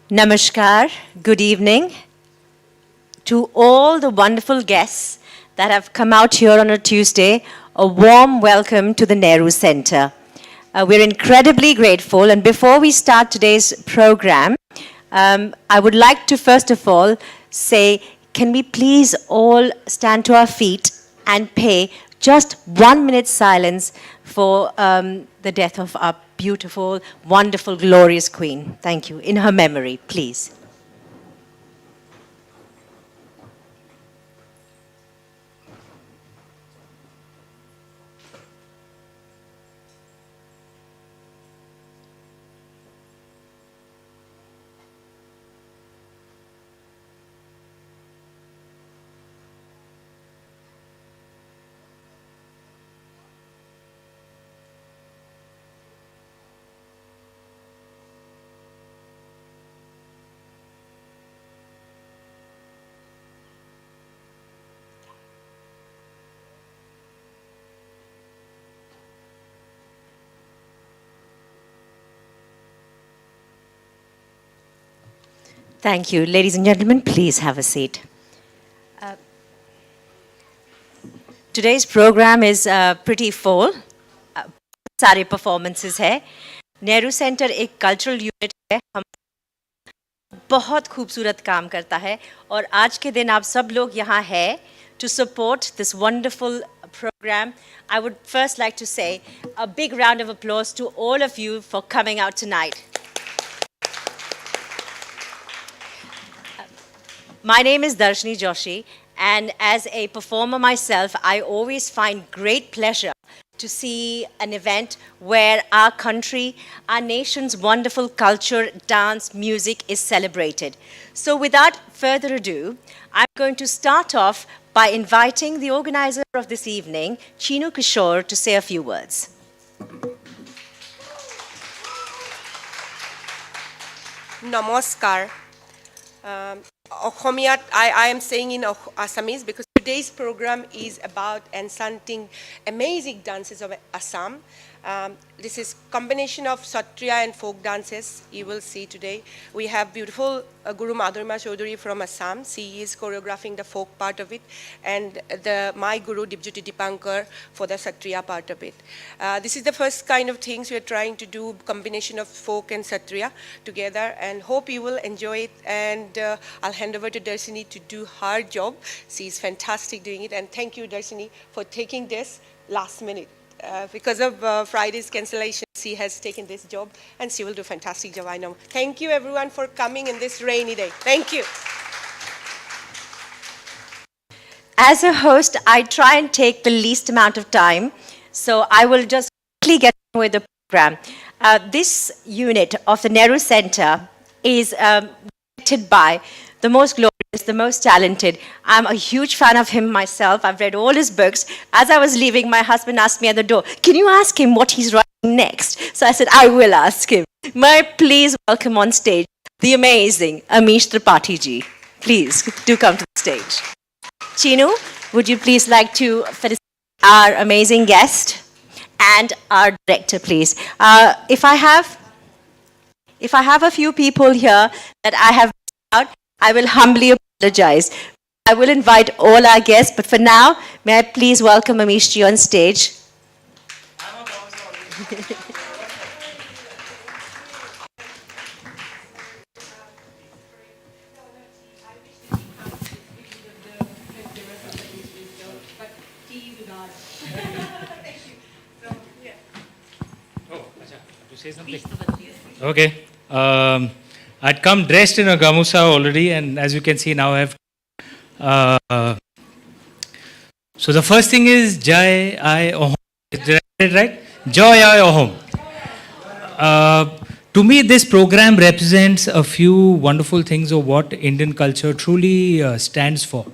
Namaskar, good evening to all the wonderful guests that have come out here on a Tuesday. A warm welcome to the Nehru Center. We're incredibly grateful, and before we start today's program, I would like to first of all say, can we please all stand to our feet and pay just 1 minute silence for the death of our beautiful, wonderful, glorious Queen. Thank you. In her memory, please. Thank you. Ladies and gentlemen, please have a seat. Today's program is pretty full. सारे performances है. Nehru Center एक cultural unit है. हम बहुत खूबसूरत काम करता है और आज के दिन आप सब लोग यहाँ हैं to support this wonderful program. I would first like to say a big round of applause to all of you for coming out tonight. My name is Darshini Joshi, and as a performer myself, I always find great pleasure to see an event where our country, our nation's wonderful culture, dance, music is celebrated. So without further ado, I'm going to start off by inviting the organizer of this evening, Chinnu Kishore, to say a few words. Namaskar. I am saying in Assamese because today's program is about enchanting amazing dances of Assam. This is combination of Satriya and folk dances you will see today. We have beautiful Guru Madhurima Choudhury from Assam. She is choreographing the folk part of it, and my Guru Dipjyoti and Dipankar for the Satriya part of it. This is the first kind of things we are trying to do, combination of folk and Satriya together, and hope you will enjoy it. And I'll hand over to Darshini to do her job. She's fantastic doing it, and thank you, Darshini, for taking this last minute. Because of Friday's cancellation, she has taken this job, and she will do a fantastic job, I know. Thank you, everyone, for coming in this rainy day. Thank you. As a host, I try and take the least amount of time, so I will just quickly get on with the program. This unit of the Nehru Center is directed by the most glorious, the most talented. I'm a huge fan of him myself. I've read all his books. As I was leaving, my husband asked me at the door, can you ask him what he's writing next? So I said, I will ask him. May I please welcome on stage the amazing Amish Tripathi ji. Please do come to the stage. Chinnu, would you please like to felicitate our amazing guest and our director, please? If I have a few people here that I have missed out, I will humbly apologize. I will invite all our guests, but for now, may I please welcome Amish ji on stage. Okay. I'd come dressed in a gamusa already, and as you can see now I have. So the first thing is Jai I Ohom. Did I get it right? Joy I Ohom. To me, this program represents a few wonderful things of what Indian culture truly stands for.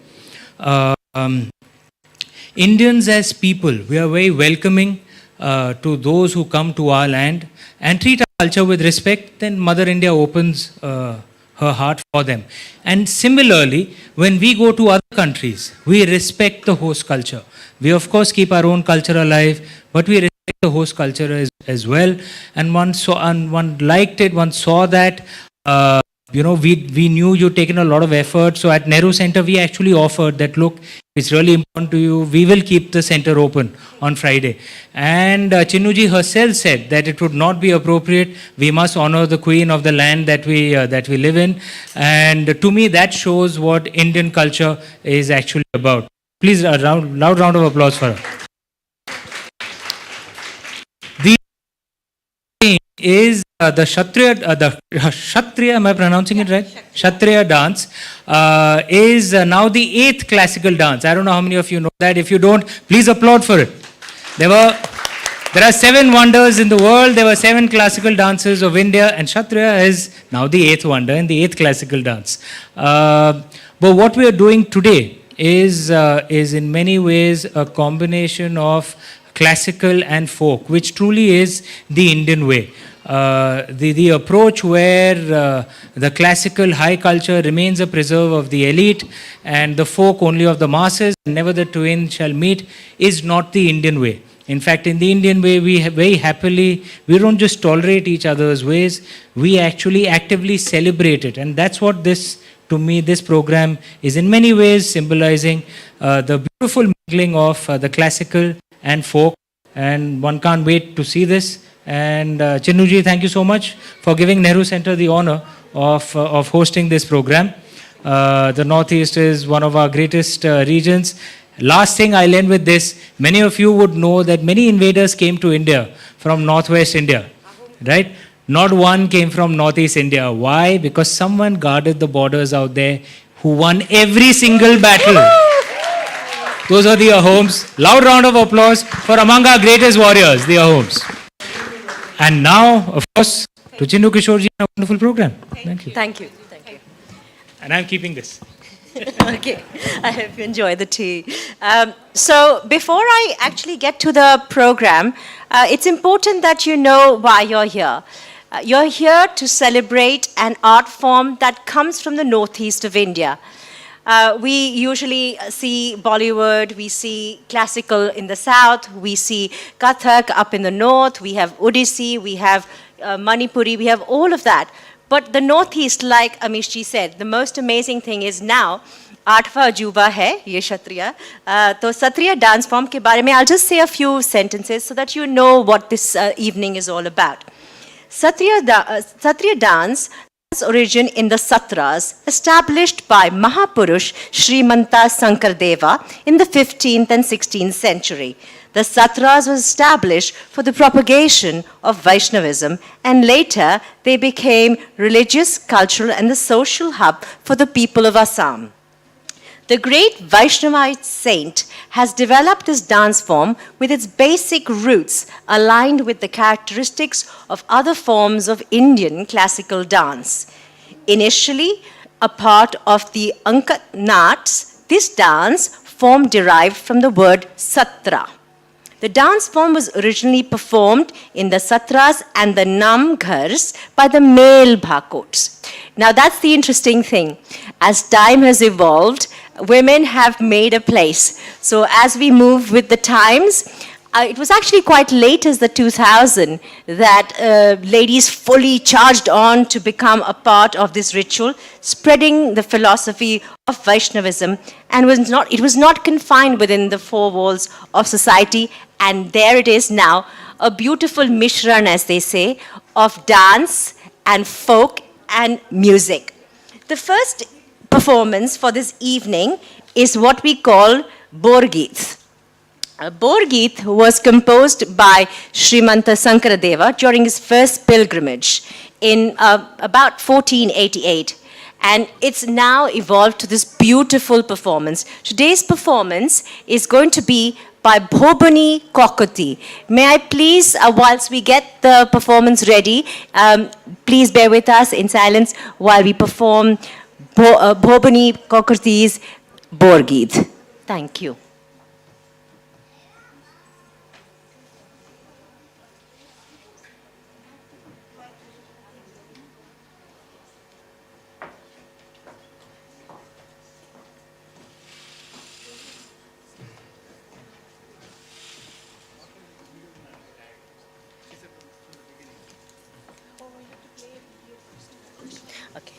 Indians as people, we are very welcoming to those who come to our land and treat our culture with respect. Then Mother India opens her heart for them. And similarly, when we go to other countries, we respect the host culture. We of course keep our own culture alive, but we respect the host culture as well. And one liked it, one saw that we knew you'd taken a lot of effort. So at Nehru Center, we actually offered that, look, it's really important to you. We will keep the center open on Friday. And Chinnuji herself said that it would not be appropriate. We must honor the queen of the land that we live in. And to me, that shows what Indian culture is actually about. Please, a loud round of applause for her. Is the Kshatriya, am I pronouncing it right? Kshatriya dance is now the 8th classical dance. I don't know how many of you know that. If you don't, please applaud for it. There are 7 wonders in the world. There were 7 classical dances of India, and Kshatriya is now the 8th wonder and the 8th classical dance. But what we are doing today is in many ways a combination of classical and folk, which truly is the Indian way. The approach where the classical high culture remains a preserve of the elite and the folk only of the masses, never the twain shall meet, is not the Indian way. In fact, in the Indian way, we very happily, we don't just tolerate each other's ways, we actually actively celebrate it. And that's what to me, this program is in many ways symbolizing the beautiful mingling of the classical and folk. And one can't wait to see this. And Chinnuji, thank you so much for giving Nehru Center the honor of hosting this program. The Northeast is one of our greatest regions. Last thing, I'll end with this. Many of you would know that many invaders came to India from Northwest India, right? Not one came from Northeast India. Why? Because someone guarded the borders out there who won every single battle. Those are the Ahoms. Loud round of applause for among our greatest warriors, the Ahoms. And now, of course, to Chinnu Kishore ji, a wonderful program. Thank you. Thank you. Thank you. And I'm keeping this. Okay, I hope you enjoy the tea. So before I actually get to the program, it's important that you know why you're here. You're here to celebrate an art form that comes from the northeast of India. We usually see Bollywood, we see classical in the south, we see Kathak up in the north, we have Odissi, we have Manipuri, we have all of that. But the northeast, like Amishji said, the most amazing thing is now, 8वां अजूबा है ये Satriya. तो Satriya dance form के बारे में, I'll just say a few sentences so that you know what this evening is all about. Satriya dance has origin in the Satras, established by Mahapurush Srimanta Sankardeva in the 15th and 16th century. The Satras was established for the propagation of Vaishnavism, and later they became religious, cultural, and the social hub for the people of Assam. The great Vaishnavite saint has developed this dance form with its basic roots aligned with the characteristics of other forms of Indian classical dance. Initially a part of the Ankat Nats, this dance form derived from the word Satra. The dance form was originally performed in the Satras and the Namghars by the male Bhakots. Now that's the interesting thing. As time has evolved, women have made a place. So as we move with the times, it was actually quite late as the 2000 that ladies fully charged on to become a part of this ritual, spreading the philosophy of Vaishnavism, and it was not confined within the 4 walls of society. And there it is now, a beautiful mishran, as they say, of dance and folk and music. The first performance for this evening is what we call Borgeet. Borgeet was composed by Srimanta Sankaradeva during his first pilgrimage in about 1488. And it's now evolved to this beautiful performance. Today's performance is going to be by Bhobani Kokoti. May I please, whilst we get the performance ready, please bear with us in silence while we perform Bhobani Kokoti's Borgeet. Thank you. Okay.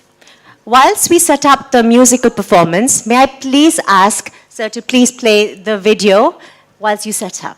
Whilst we set up the musical performance, may I please ask Sir to please play the video whilst you set up.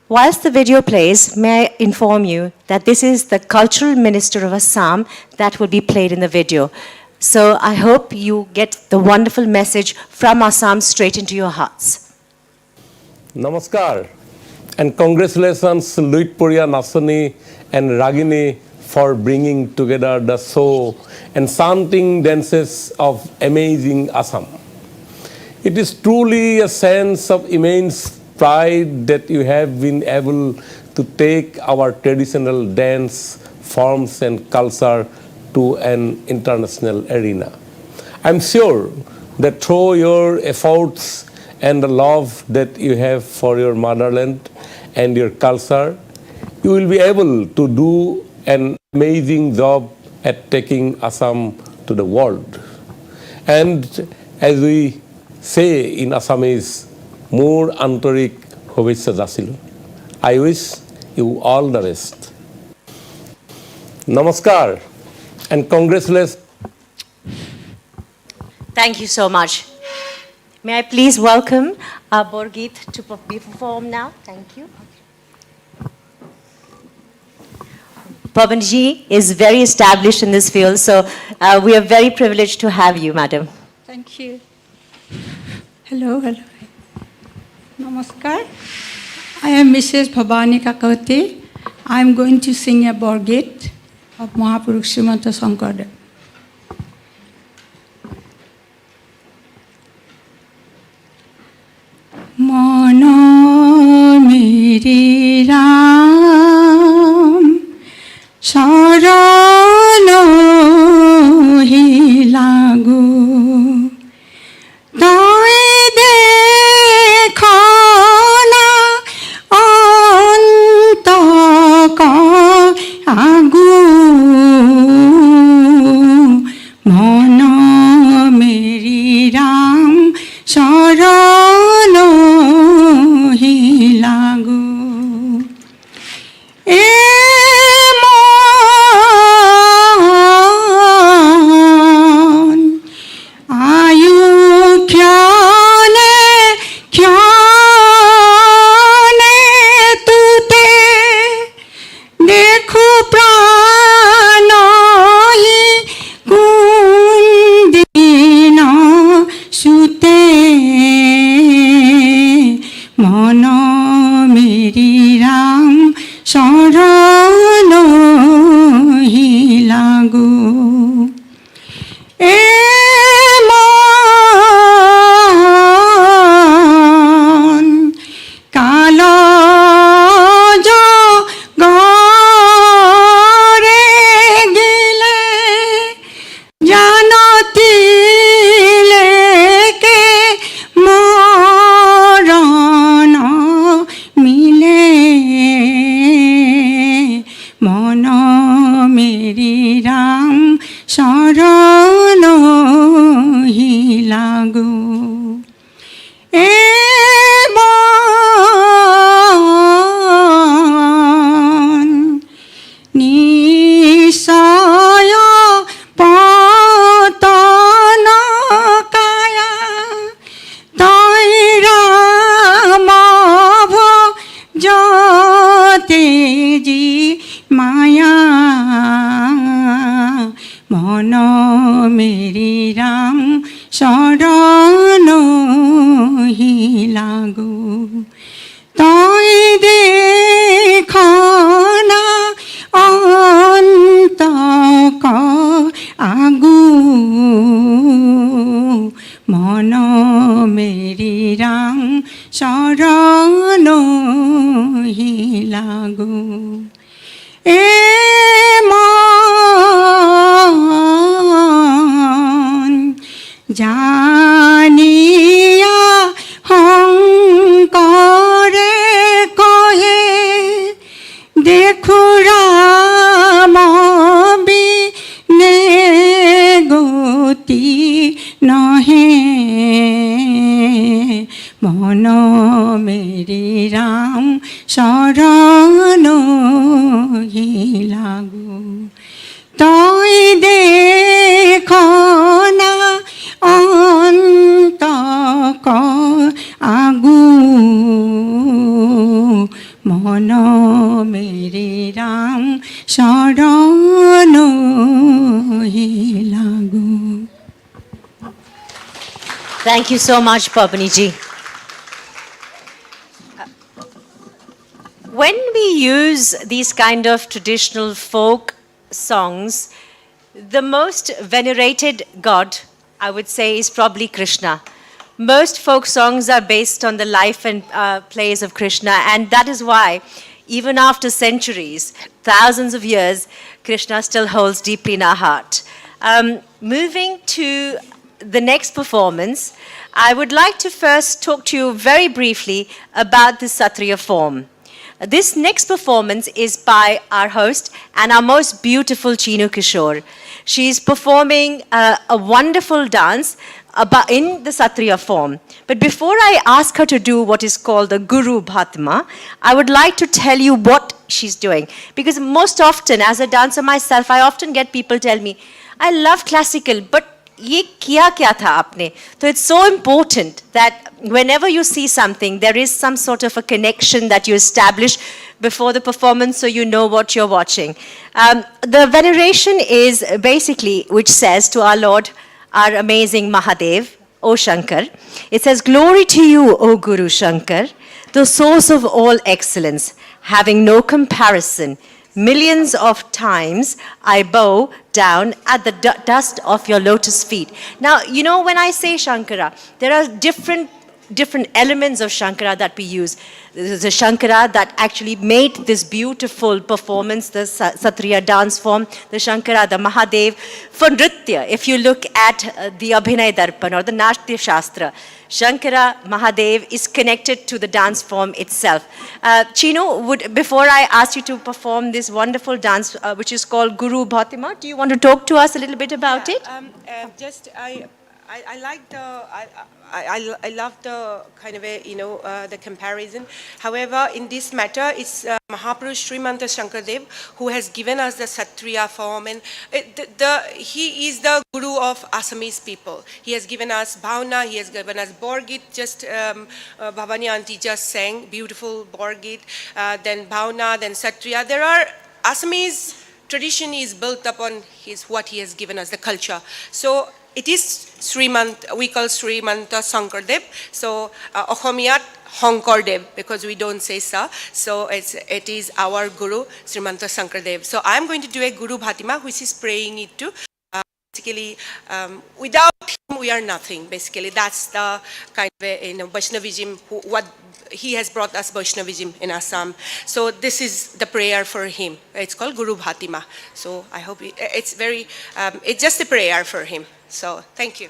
Whilst the video plays, may I inform you that this is the Cultural Minister of Assam that will be played in the video. So I hope you get the wonderful message from Assam straight into your hearts. Namaskar and congratulations Luitporia Nasoni and Ragini for bringing together the show Enchanting dances of Amazing Assam. It is truly a sense of immense pride that you have been able to take our traditional dance forms and culture to an international arena. I'm sure that through your efforts and the love that you have for your motherland and your culture, you will be able to do an amazing job at taking Assam to the world. And as we say in Assamese, more antorik hobesha jasilu. I wish you all the best. Namaskar and congratulations. Thank you so much. May I please welcome Borgeet to be performed now? Thank you. Pavanji is very established in this field, so we are very privileged to have you, madam. Thank you. Hello, hello. Namaskar. I am Mrs. Bhavani Kakoti. I am going to sing a Borgeet of Mahapurush Srimanta Shankardev. Mana meri Ram Sarano hi lagu Doi dekhana anta ka agu Mana meri Ram Sarano hi lagu জানিয়া হংকরে কহে मेरे राम शरण हे लागू. Thank you so much, Papani ji. When we use these kind of traditional folk songs, the most venerated god, I would say, is probably Krishna. Most folk songs are based on the life and plays of Krishna, and that is why, even after centuries, thousands of years, Krishna still holds deeply in our heart. Moving to the next performance, I would like to first talk to you very briefly about the Satriya form. This next performance is by our host and our most beautiful Chinnu Kishore. She is performing a wonderful dance in the Satriya form. But before I ask her to do what is called the Guru Bhatima, I would like to tell you what she's doing. Because most often, as a dancer myself, I often get people tell me, I love classical, but ये किया क्या था आपने? So it's so important that whenever you see something, there is some sort of a connection that you establish before the performance, so you know what you're watching. The veneration is basically, which says to our Lord, our amazing Mahadev, O Shankar, it says, glory to you, O Guru Shankar, the source of all excellence, having no comparison. Millions of times I bow down at the dust of your lotus feet. Now, you know, when I say Shankara, there are different elements of Shankara that we use. There's a Shankara that actually made this beautiful performance, the Satriya dance form, the Shankara, the Mahadev. For Nritya, if you look at the Abhinay Darpan or the Natya Shastra, Shankara Mahadev is connected to the dance form itself. Chinnu, before I ask you to perform this wonderful dance, which is called Guru Bhatima, do you want to talk to us a little bit about it? I like I love the kind of the comparison. However, in this matter, it's Mahapurush Srimanta Shankardev who has given us the Satriya form, and he is the guru of Assamese people. He has given us Bhavna, he has given us Borgeet. Just Bhavani auntie just sang beautiful Borgeet. Then Bhavna, then Satriya. There are Assamese tradition is built upon what he has given us, the culture. So it is we call Srimanta Shankardev. So Ohomiyat Honkordev, because we don't say sa. So it is our guru, Srimanta Shankardev. So I'm going to do a Guru Bhatima, which is praying it to. Basically, without him, we are nothing. Basically, that's the kind of Vaishnavism, what he has brought us Vaishnavism in Assam. So this is the prayer for him. It's called Guru Bhatima. So I hope it's just a prayer for him. So thank you.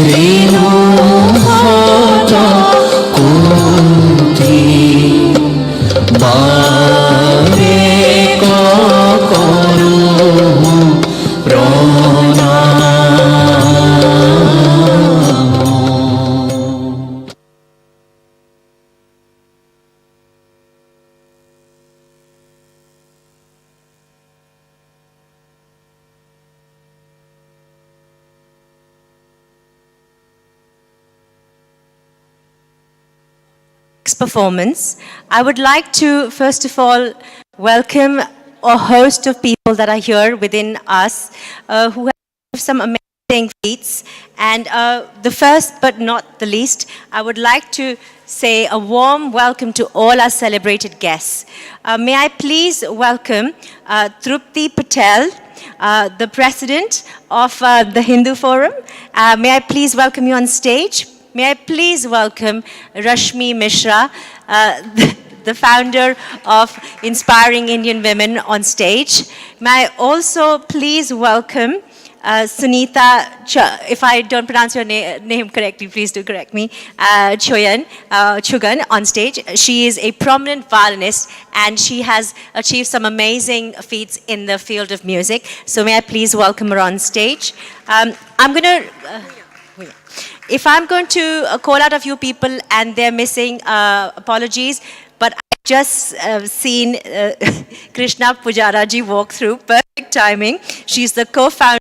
reno hota kuti bare ko koru pranam. Performance, I would like to first of all welcome a host of people that are here within us who have some amazing feats. And the first but not the least, I would like to say a warm welcome to all our celebrated guests. May I please welcome Trupti Patel, the president of the Hindu Forum. May I please welcome you on stage. May I please welcome Rashmi Mishra, the founder of Inspiring Indian Women, on stage. May I also please welcome Sunita, if I don't pronounce your name correctly, please do correct me, Chugan on stage. She is a prominent violinist and she has achieved some amazing feats in the field of music. So may I please welcome her on stage. If I'm going to call out a few people and they're missing, apologies, but I've just seen Krishna Pujaraji walk through, perfect timing. She's the co-founder,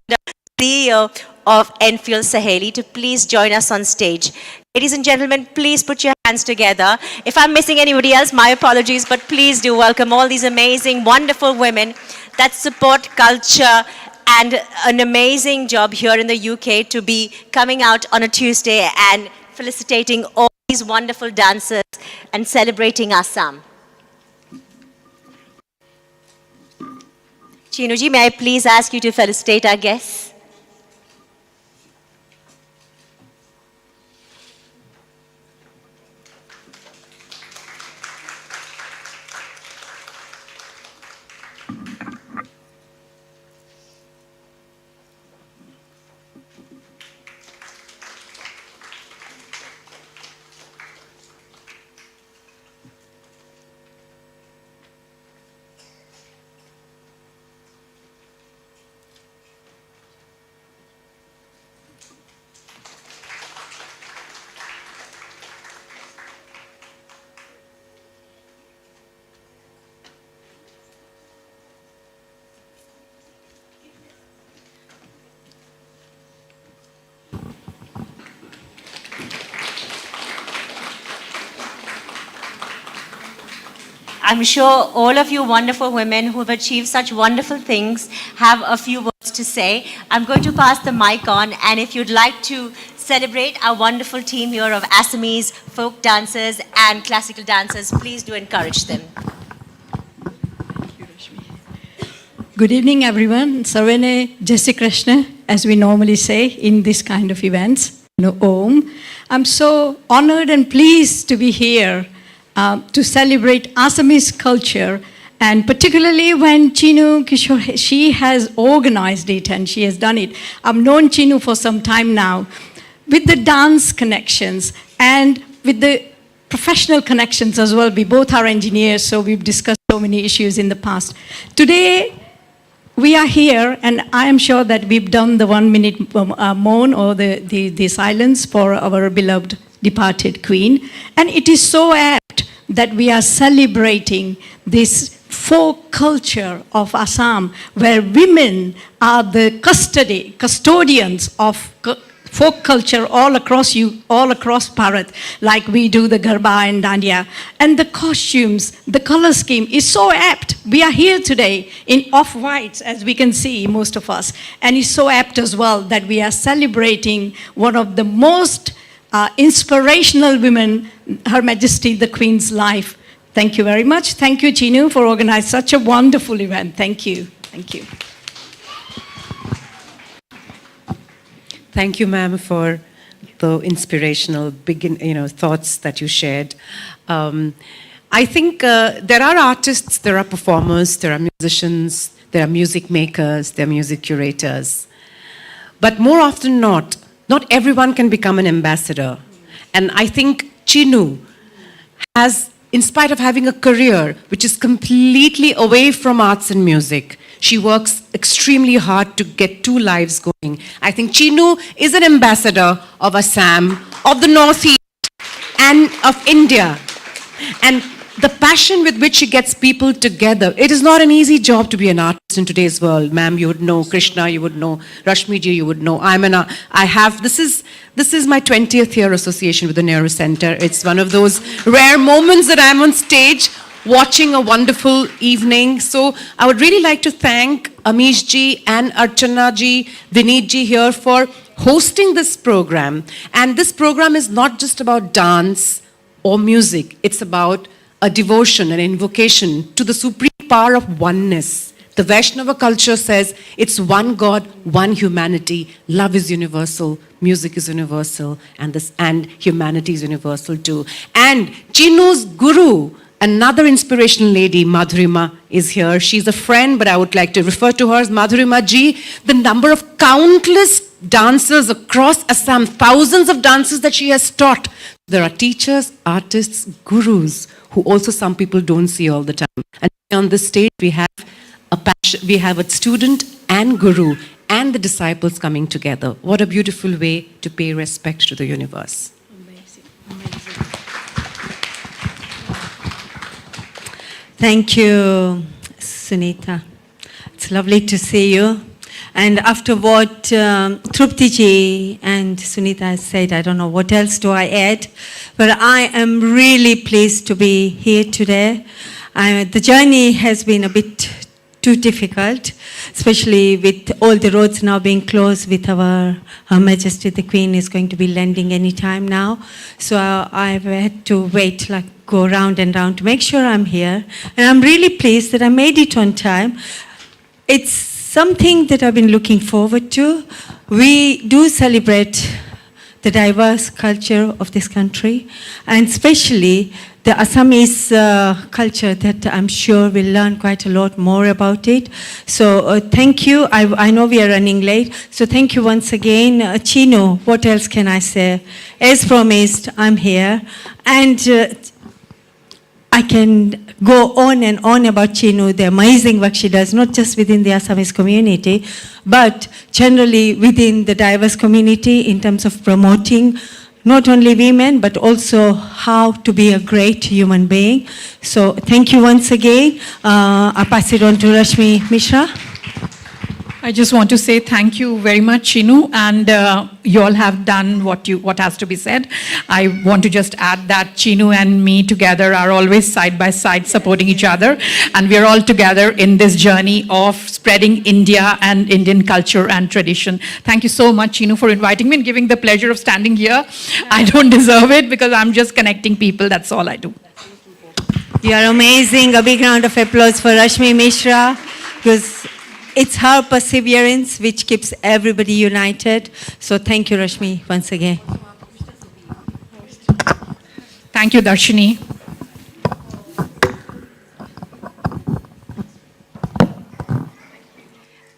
CEO of Enfield Saheli, to please join us on stage. Ladies and gentlemen, please put your hands together. If I'm missing anybody else, my apologies, but please do welcome all these amazing, wonderful women that support culture and an amazing job here in the UK to be coming out on a Tuesday and felicitating all these wonderful dancers and celebrating Assam. Chinnuji, may I please ask you to felicitate our guests? I'm sure all of you wonderful women who have achieved such wonderful things have a few words to say. I'm going to pass the mic on, and if you'd like to celebrate our wonderful team here of Assamese folk dancers and classical dancers, please do encourage them. Good evening, everyone. Sarvene Jai Krishna, as we normally say in this kind of events. Om. I'm so honored and pleased to be here to celebrate Assamese culture, and particularly when Chinnu Kishore, she has organized it and she has done it. I've known Chinnu for some time now, with the dance connections and with the professional connections as well. We both are engineers, so we've discussed so many issues in the past. Today, we are here, and I am sure that we've done the 1 minute mourn or the silence for our beloved departed queen. And it is so apt that we are celebrating this folk culture of Assam, where women are the custodians of folk culture all across Bharat, like we do the Garba and Dandiya. And the costumes, the color scheme is so apt. We are here today in off-whites, as we can see, most of us. And it's so apt as well that we are celebrating one of the most inspirational women, Her Majesty, the Queen's life. Thank you very much. Thank you, Chinnu, for organizing such a wonderful event. Thank you. Thank you. Thank you, ma'am, for the inspirational thoughts that you shared. I think there are artists, there are performers, there are musicians, there are music makers, there are music curators. But more often not, not everyone can become an ambassador. And I think Chinnu has, in spite of having a career which is completely away from arts and music, she works extremely hard to get two lives going. I think Chinnu is an ambassador of Assam, of the Northeast, and of India. And the passion with which she gets people together, it is not an easy job to be an artist in today's world. Ma'am, you would know, Krishna, you would know, Rashmi ji, you would know. This is my 20th year association with the Nehru Center. It's one of those rare moments that I'm on stage watching a wonderful evening. So I would really like to thank Amish ji and Archana ji, Vineet ji here for hosting this program. And this program is not just about dance or music. It's about a devotion, an invocation to the supreme power of oneness. The Vaishnava culture says it's one God, one humanity. Love is universal, music is universal, and humanity is universal too. And Chinnu's guru, another inspirational lady, Madhurima, is here. She's a friend, but I would like to refer to her as Madhurima ji. The number of countless dancers across Assam, thousands of dancers that she has taught. There are teachers, artists, gurus, who also some people don't see all the time. And on this stage, we have a student and guru and the disciples coming together. What a beautiful way to pay respect to the universe. Amazing. Amazing. Thank you, Sunita. It's lovely to see you. And after what Trupti ji and Sunita has said, I don't know what else do I add, but I am really pleased to be here today. The journey has been a bit too difficult, especially with all the roads now being closed with Her Majesty the Queen is going to be landing any time now. So I've had to wait, go round and round to make sure I'm here. And I'm really pleased that I made it on time. It's something that I've been looking forward to. We do celebrate the diverse culture of this country, and especially the Assamese culture that I'm sure we'll learn quite a lot more about it. So thank you. I know we are running late, so thank you once again. Chinnu, what else can I say? As promised, I'm here, and I can go on and on about Chinnu, the amazing work she does, not just within the Assamese community, but generally within the diverse community in terms of promoting not only women, but also how to be a great human being. So thank you once again. I pass it on to Rashmi Mishra. I just want to say thank you very much, Chinnu, and you all have done what has to be said. I want to just add that Chinnu and me together are always side by side supporting each other, and we are all together in this journey of spreading India and Indian culture and tradition. Thank you so much, Chinnu, for inviting me and giving the pleasure of standing here. I don't deserve it because I'm just connecting people. That's all I do. You are amazing. A big round of applause for Rashmi Mishra, because it's her perseverance which keeps everybody united. So thank you, Rashmi, once again. Thank you, Darshini.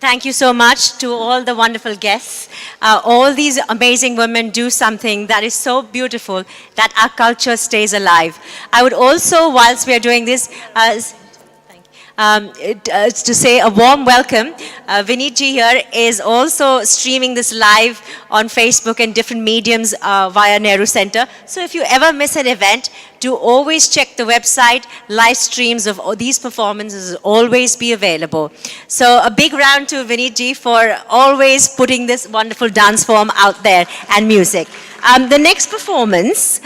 Thank you so much to all the wonderful guests. All these amazing women do something that is so beautiful that our culture stays alive. I would also, whilst we are doing this, to say a warm welcome. Vineet ji here is also streaming this live on Facebook and different mediums via Nehru Center. So if you ever miss an event, do always check the website. Live streams of all these performances will always be available. So a big round to Vineet ji for always putting this wonderful dance form out there and music. The next performance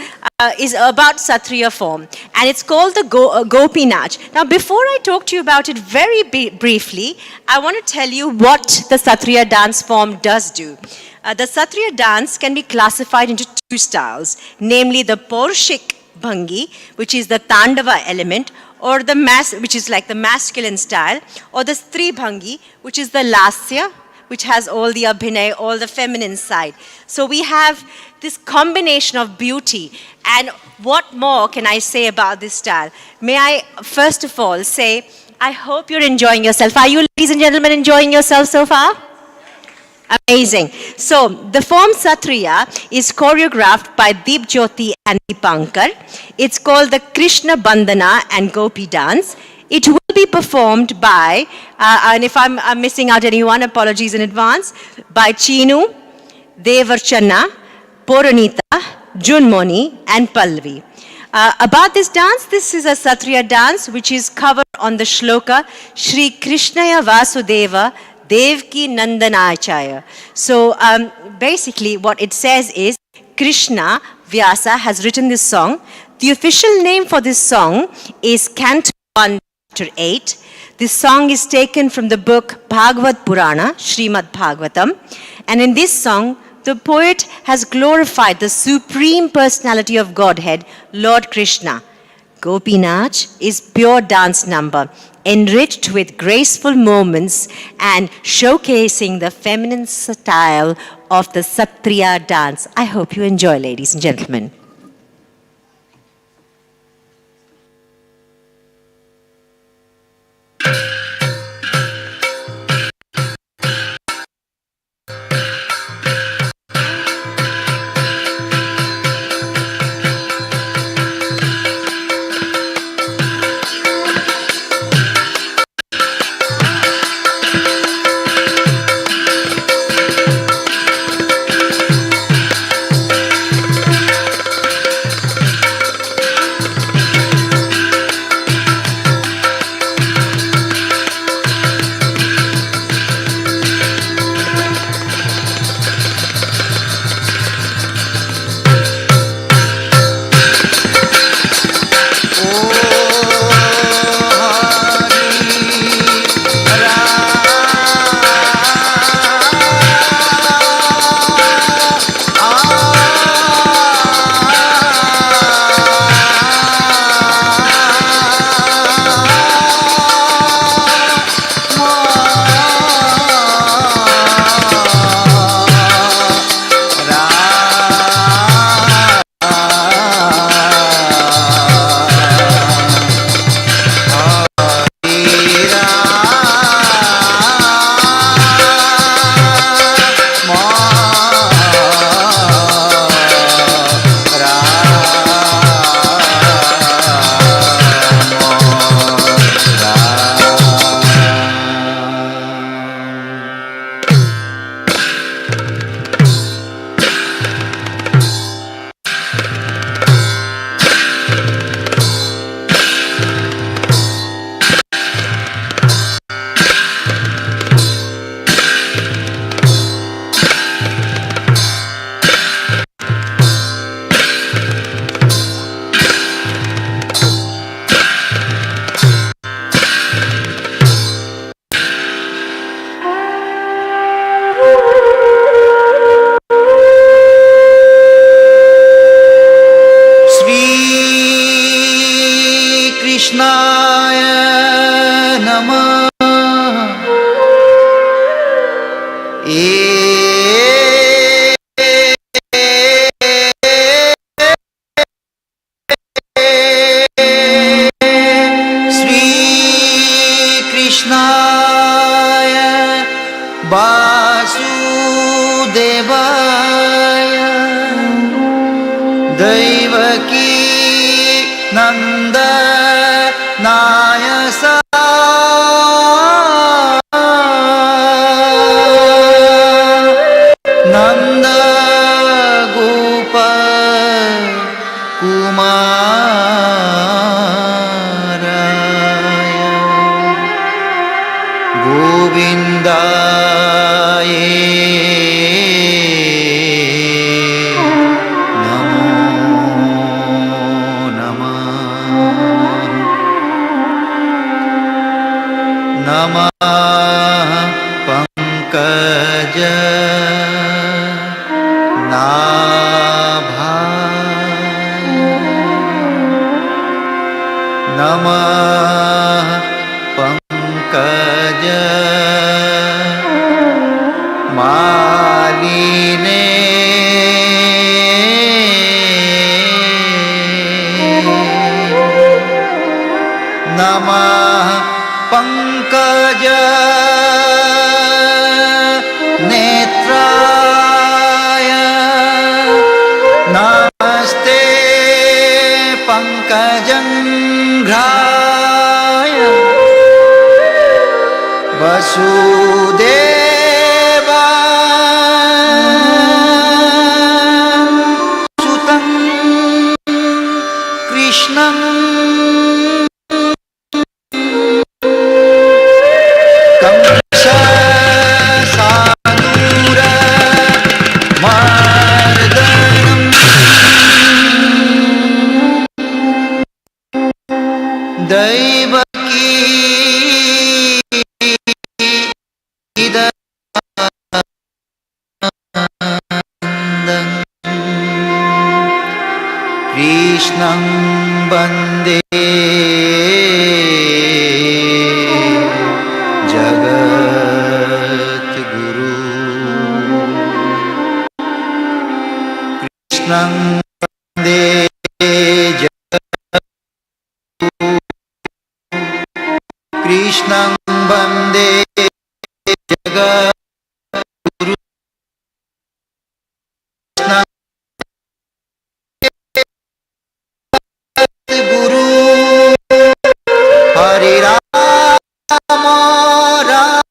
is about Satriya form, and it's called the Gopi Nach. Now, before I talk to you about it very briefly, I want to tell you what the Satriya dance form does do. The Satriya dance can be classified into two styles, namely the Porshik Bhangi, which is the Tandava element, or the which is like the masculine style, or the Stri Bhangi, which is the Lasya, which has all the abhinay, all the feminine side. So we have this combination of beauty. And what more can I say about this style? May I first of all say, I hope you're enjoying yourself. Are you, ladies and gentlemen, enjoying yourself so far? Amazing. So the form Satriya is choreographed by Dipjyoti and Dipankar. It's called the Krishna Vandana and Gopi dance. It will be performed by, and if I'm missing out anyone, apologies in advance, by Chinnu, Devarchana, Poranita, Junmoni, and Pallavi. About this dance, this is a Satriya dance which is covered on the shloka Shri Krishnaya Vasudeva Devki Nandanachaya. So basically what it says is Krishna Vyasa has written this song. The official name for this song is Canto 1, Chapter 8. This song is taken from the book Bhagavad Purana, Srimad Bhagavatam. And in this song, the poet has glorified the supreme personality of Godhead, Lord Krishna. Gopinach is pure dance number, enriched with graceful moments and showcasing the feminine style of the Satriya dance. I hope you enjoy, ladies and gentlemen. Pankaj Netra पंकजंघ्राय Vasudeva सुतं कृष्णं कंससानूर मर्दनं दैवकी कृष्णं वन्दे जगद्गुरु कृष्णं वन्दे जगद्गुरु कृष्णं वन्दे जगद्गुरु कृष्णं गुरु हरे Ram Ram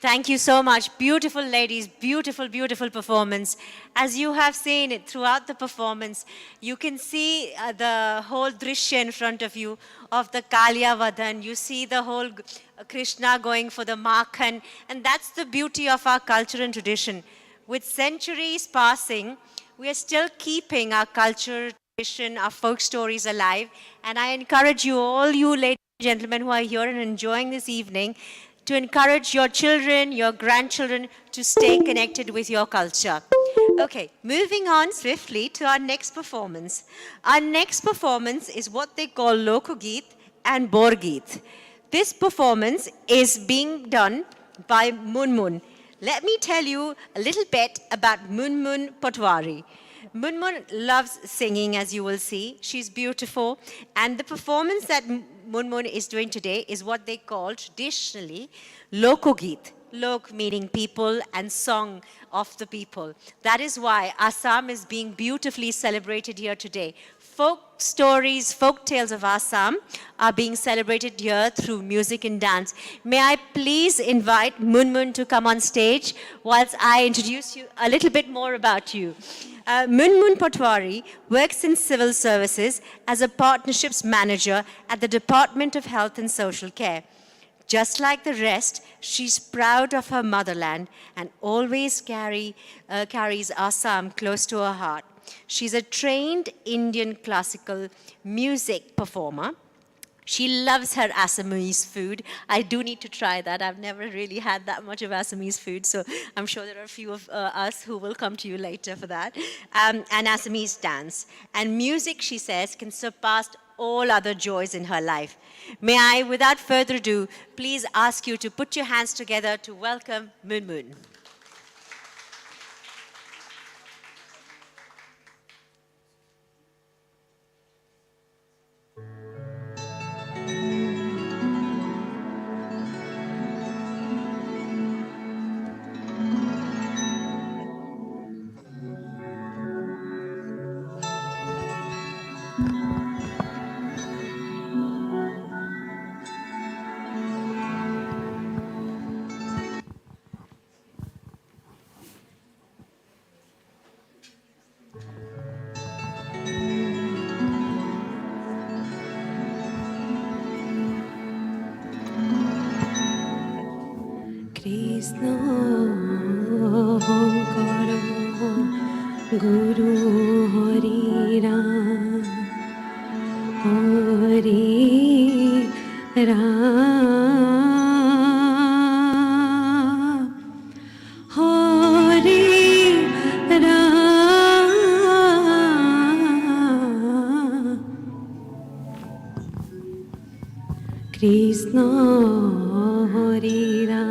Thank you so much. Beautiful ladies, beautiful, beautiful performance. As you have seen it throughout the performance, you can see the whole drishya in front of you of the Kalya Vadhan. You see the whole Krishna going for the Makhan. And that's the beauty of our culture and tradition. With centuries passing, we are still keeping our culture, tradition, our folk stories alive. And I encourage you, all you ladies and gentlemen who are here and enjoying this evening, to encourage your children, your grandchildren to stay connected with your culture. Okay, moving on swiftly to our next performance. Our next performance is what they call Lokogeet and Borgeet. This performance is being done by Munmun. Let me tell you a little bit about Munmun Potwari. Munmun loves singing, as you will see. She's beautiful. And the performance that Munmun is doing today is what they call traditionally Lokogeet. Lok meaning people and song of the people. That is why Assam is being beautifully celebrated here today. Folk stories, folk tales of Assam are being celebrated here through music and dance. May I please invite Munmun to come on stage whilst I introduce you a little bit more about you. Munmun Potwari works in civil services as a partnerships manager at the Department of Health and Social Care. Just like the rest, she's proud of her motherland and always carries Assam close to her heart. She's a trained Indian classical music performer. She loves her Assamese food. I do need to try that. I've never really had that much of Assamese food, so I'm sure there are a few of us who will come to you later for that. And Assamese dance. And music, she says, can surpass all other joys in her life. May I, without further ado, please ask you to put your hands together to welcome Munmun. Krishna Karo Guru Hari Ram Hari Ram Hari Ram Krishna Hari Ram.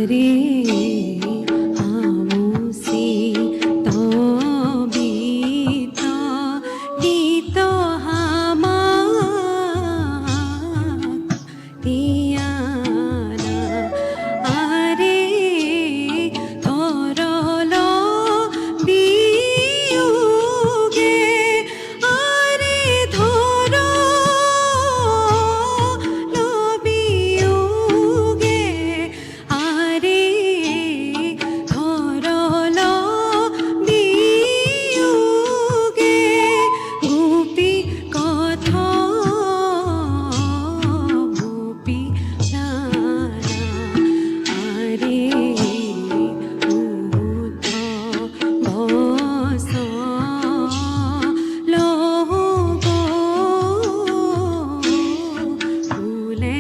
আরে আমুসি তবিত গীত হামা Teyana আরে ধরল বিয়োগে আরে ধরল বিয়োগে আরে ধরল বিয়োগে গোপী কথা গোপী প্রাণা আরে উদ্ধ বস লোহ ফুলে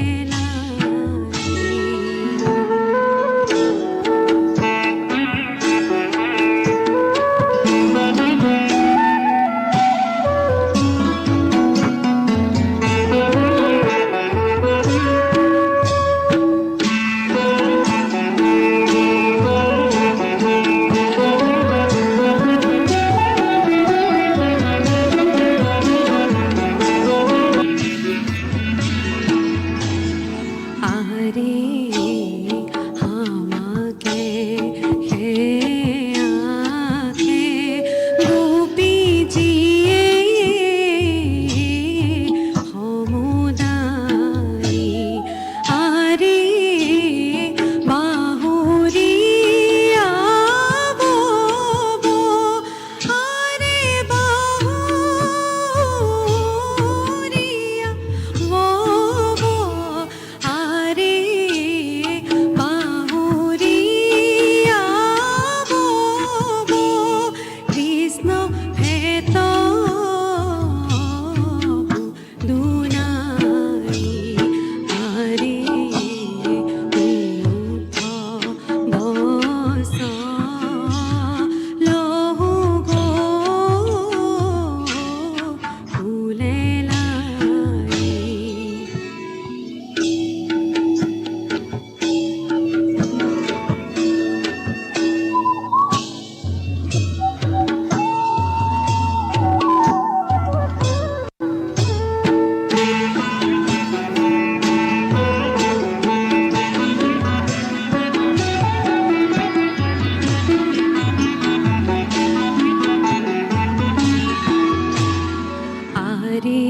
আরে আমাকে হে আখে গোপী জিয়ে সমুদায় আরে বাহুরিয়া বব আরে বাহুরিয়া বব আরে বাহুরিয়া বব কৃষ্ণ ভেত দুনাই আরে উদ্ধ বস লহু ফুলে লাই আরে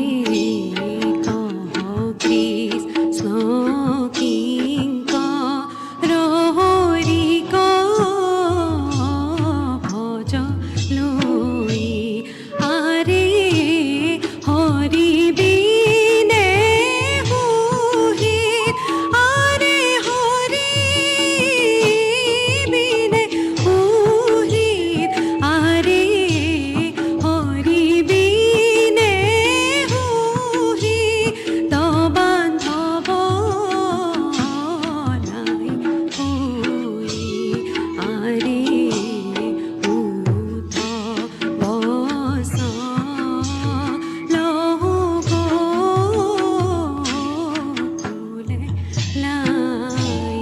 কহ কৃষ্ণ রহরি ভজ লই আরে হরি বিনে হুহিত আরে হরি বিনে হুহিত আরে হরি বিনে হুহিত বান্ধব নাই হই আরে উদ্ধ বস লহু ফুলে লাই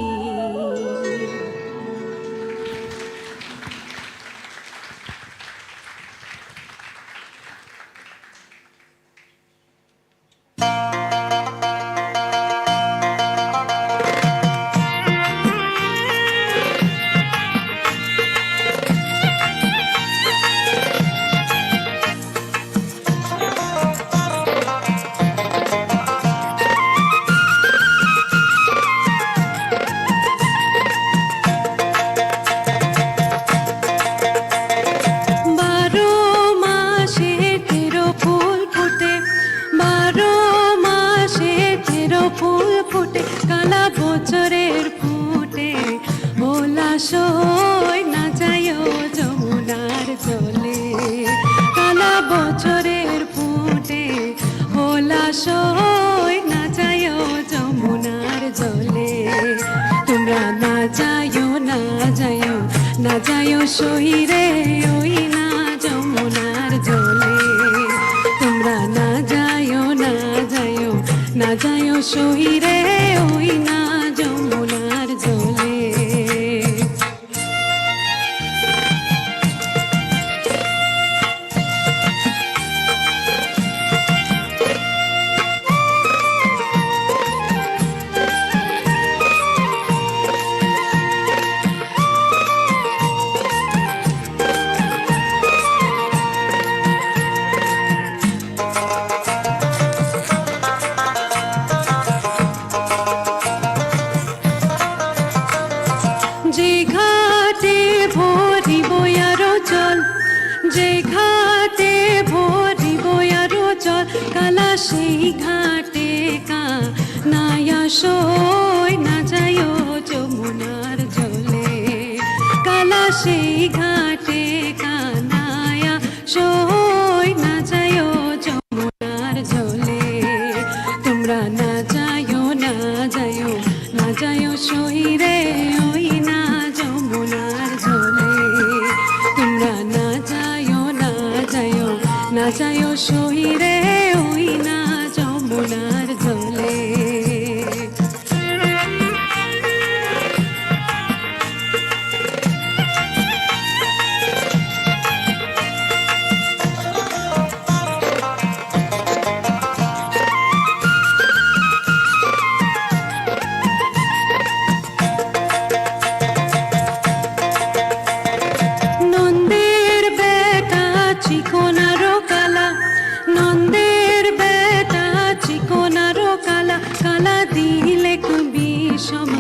বারো মাসে তেরো ফুল ফুটে বারো মাসে তেরো ফুল ফুটে কালা বছরের ফুটে ভোলা সই না যায় যমুনার জলে কালা বছরের ফুটে ভোলা সই না যায় যমুনার জলে তোমরা না যায় না যায় না যায় সহিরে ওই না যমুনার জলে তোমরা না যায় না যায় না যায় সহিরে ওই না যমুনার জলে সেই ঘাটে কানায়া সই না যায় যমুনার জলে কালা সেই ঘাটে কানায়া সই না যায় যমুনার জলে তোমরা না যায় না যায় না যায় সই রে ওই না যমুনার জলে তোমরা না যায় না যায় না যায় সই রে ওই না যমুনার জলে নন্দের বেটা চিকনারো কালা নন্দের বেটা চিকনারো কালা কালা দিলে বিষম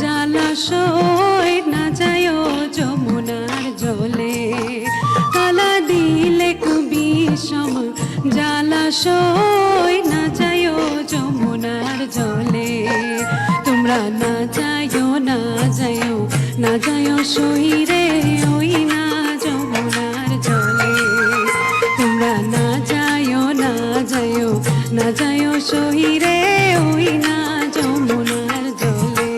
জালাশয় না যায় যমুনার জলে কালা দিলে বিষম জালাশয় না যায় যমুনার জলে তোমরা না যায় না যায় না যায় সই রে ওই না যমুনার জলে তোমরা না যায় না যায় না যায় সই রে ওই না যমুনার জলে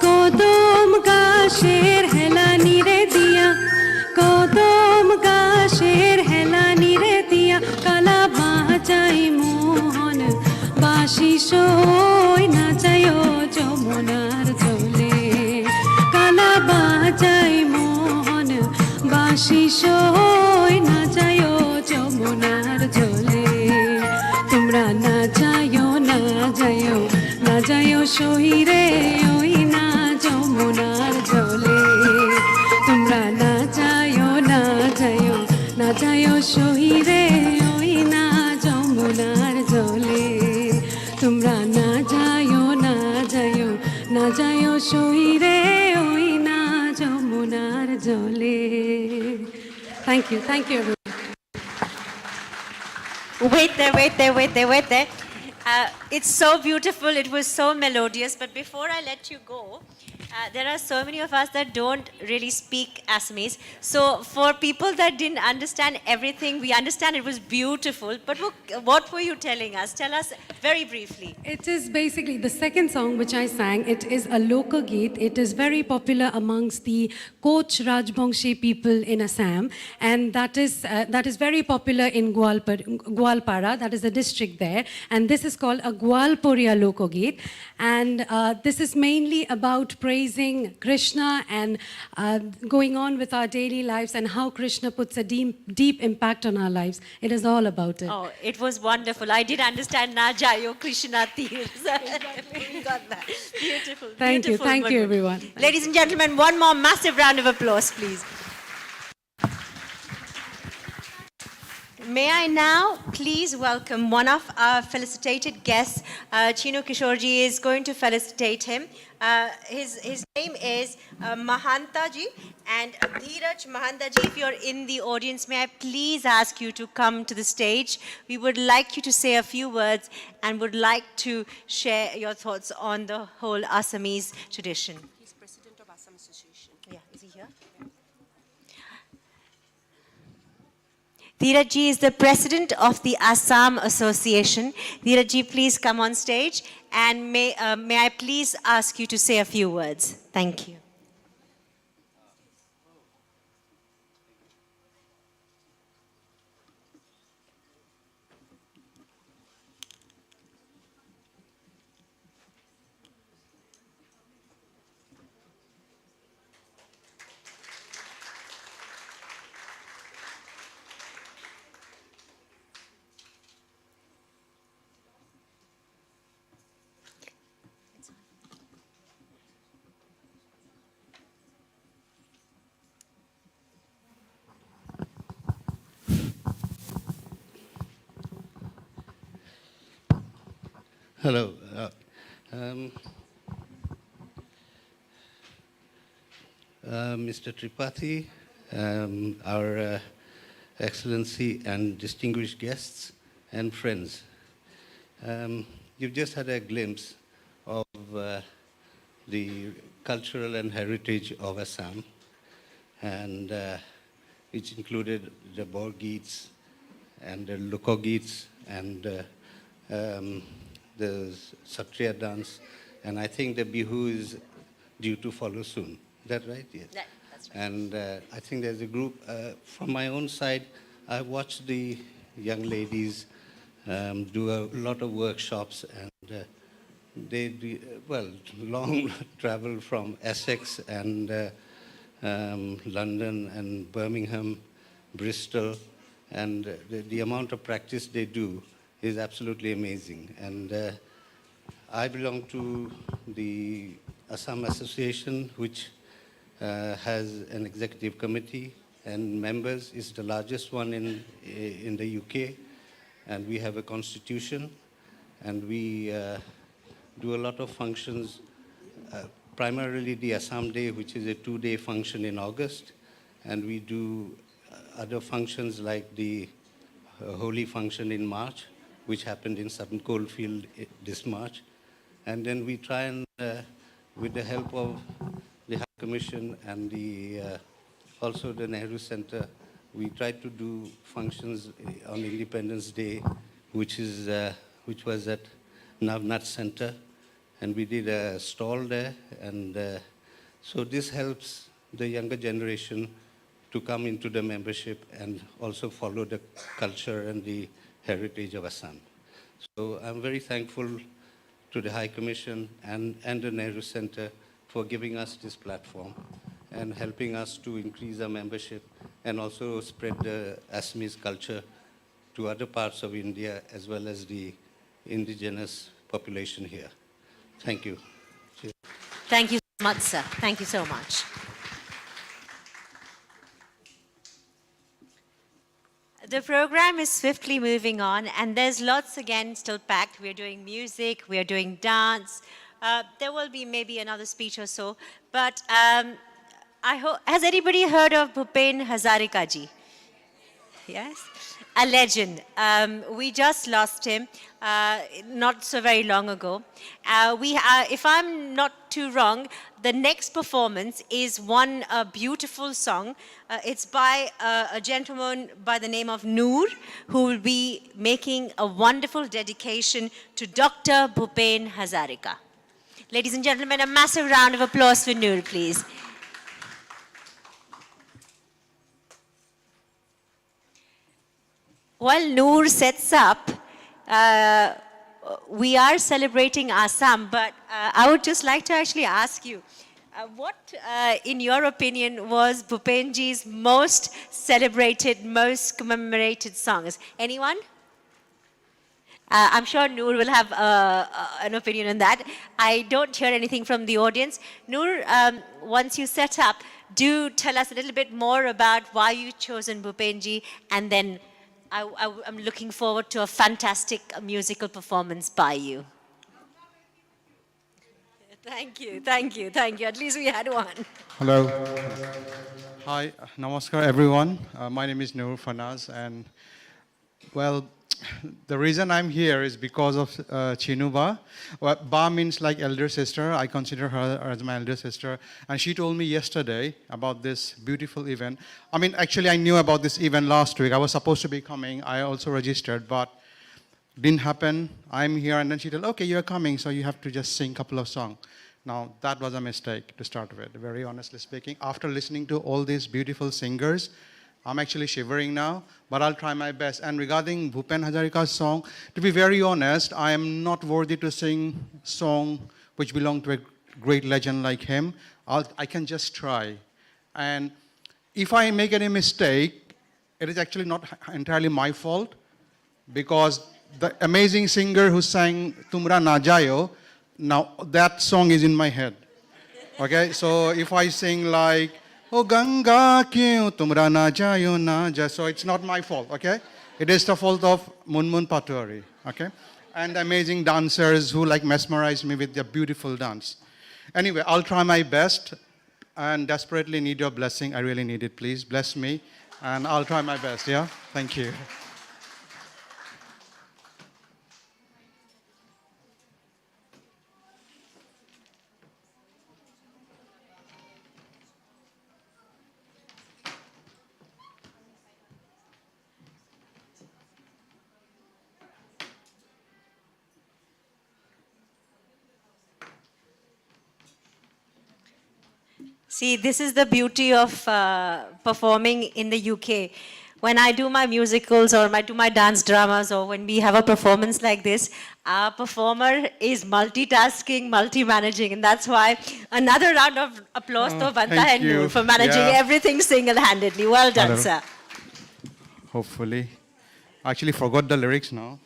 কদম গাছের হেলানি রে দিয়া কদম গাছের হেলানি রে দিয়া কালা বাজাই মোহন বাসি সই না যায় যমুনার জলে কালা বাজাই মোহন বাসি সই না যায় যমুনার জলে তোমরা না যায় না যায় না যায় সই রে ওই না যমুনার জলে তোমরা না যায় না যায় না যায় সই রে ওই না যমুনার জলে তোমরা না যায় না যায় না যায় সই রে ওই না যমুনার জলে thank you everyone. Wait there, wait there, wait there, wait there. It's so beautiful, it was so melodious, but before I let you go, there are so many of us that don't really speak Assamese. So for people that didn't understand everything, we understand it was beautiful, but what were you telling us? Tell us very briefly. It is basically the second song which I sang. It is a Lokogeet. It is very popular amongst the Koch Rajbongshi people in Assam, and that is very popular in Gwalpara. That is a district there, and this is called a Gwalporia Lokogeet, and this is mainly about praising Krishna and going on with our daily lives and how Krishna puts a deep impact on our lives. It is all about it. Oh, it was wonderful. I did understand Na Jayo Krishna Tir. We got that. Beautiful. Thank you, beautiful, thank you, wonderful. everyone. Ladies and gentlemen, one more massive round of applause, please. May I now please welcome one of our felicitated guests. Chinnu Kishore ji is going to felicitate him. His name is Mahantaji, and Dheeraj Mahantaji, if you're in the audience, may I please ask you to come to the stage. We would like you to say a few words and would like to share your thoughts on the whole Assamese tradition. He's president of Assam Association. Yeah, is he here? Dheeraj ji is the president of the Assam Association. Dheeraj ji, please come on stage, and may I please ask you to say a few words. Thank you. Hello. Um, Mr. Tripathi, our Excellency and distinguished guests and friends. You've just had a glimpse of the cultural and heritage of Assam, and which included the Borgeets and the Lokogeets and the Satriya dance, and I think the Bihu is due to follow soon. Is that right? Yes. That's right. And I think there's a group, from my own side, I watched the young ladies do a lot of workshops, and they do, well, long travel from Essex and London and Birmingham, Bristol, and the amount of practice they do is absolutely amazing. And I belong to the Assam Association, which has an executive committee and members. It's the largest one in the UK, and we have a constitution, and we do a lot of functions, primarily the Assam Day, which is a 2-day function in August, and we do other functions like the Holy function in March, which happened in Southern Coalfield this March. And then we try and, with the help of the High Commission and also the Nehru Center, we try to do functions on Independence Day, which was at Navnat Center, and we did a stall there, and so this helps the younger generation to come into the membership and also follow the culture and the heritage of Assam. So I'm very thankful to the High Commission and the Nehru Center for giving us this platform and helping us to increase our membership and also spread the Assamese culture to other parts of India as well as the indigenous population here. Thank you. Cheers. Thank you so much, sir. Thank you so much. The program is swiftly moving on, and there's lots again still packed. We're doing music, we're doing dance. There will be maybe another speech or so, but I hope, has anybody heard of Bhupen Hazarika ji? Yes? A legend. We just lost him not so very long ago. If I'm not too wrong, the next performance is one beautiful song. It's by a gentleman by the name of Noor, who will be making a wonderful dedication to Dr. Bhupen Hazarika. Ladies and gentlemen, a massive round of applause for Noor, please. While Noor sets up, we are celebrating Assam, but I would just like to actually ask you, what, in your opinion, was Bhupenji's most celebrated, most commemorated songs? Anyone? I'm sure Noor will have an opinion on that. I don't hear anything from the audience. Noor, once you set up, do tell us a little bit more about why you've chosen Bhupenji, and then I'm looking forward to a fantastic musical performance by you. Thank you, thank you, thank you. At least we had one. Hello. Hi, namaskar everyone. My name is Noor Fanaz, and well, the reason I'm here is because of Chinnu Ba. Well, Ba means like elder sister. I consider her as my elder sister. And she told me yesterday about this beautiful event. I mean, actually, I knew about this event last week. I was supposed to be coming. I also registered, but didn't happen. I'm here, and then she told, okay, you're coming, so you have to just sing a couple of songs. Now, that was a mistake to start with, very honestly speaking. After listening to all these beautiful singers, I'm actually shivering now, but I'll try my best. And regarding Bhupen Hazarika's song, to be very honest, I am not worthy to sing a song which belongs to a great legend like him. I can just try. And if I make any mistake, it is actually not entirely my fault, because the amazing singer who sang Tumra Na Jayo, now that song is in my head. Okay, so if I sing like, Oh Ganga kyun tumra na jayo na ja. So it's not my fault, okay? It is the fault of Munmun Patwari, okay? and amazing dancers who like mesmerized me with their beautiful dance. Anyway, I'll try my best and desperately need your blessing. I really need it. Please bless me and I'll try my best. Yeah? Thank you. See, this is the beauty of performing in the UK. When I do my musicals or I do my dance dramas or when we have a performance like this, our performer is multitasking, multi-managing, and that's why another round of applause to Vanta and Noor for managing everything single-handedly. Well done, sir. Hopefully. I actually forgot the lyrics now.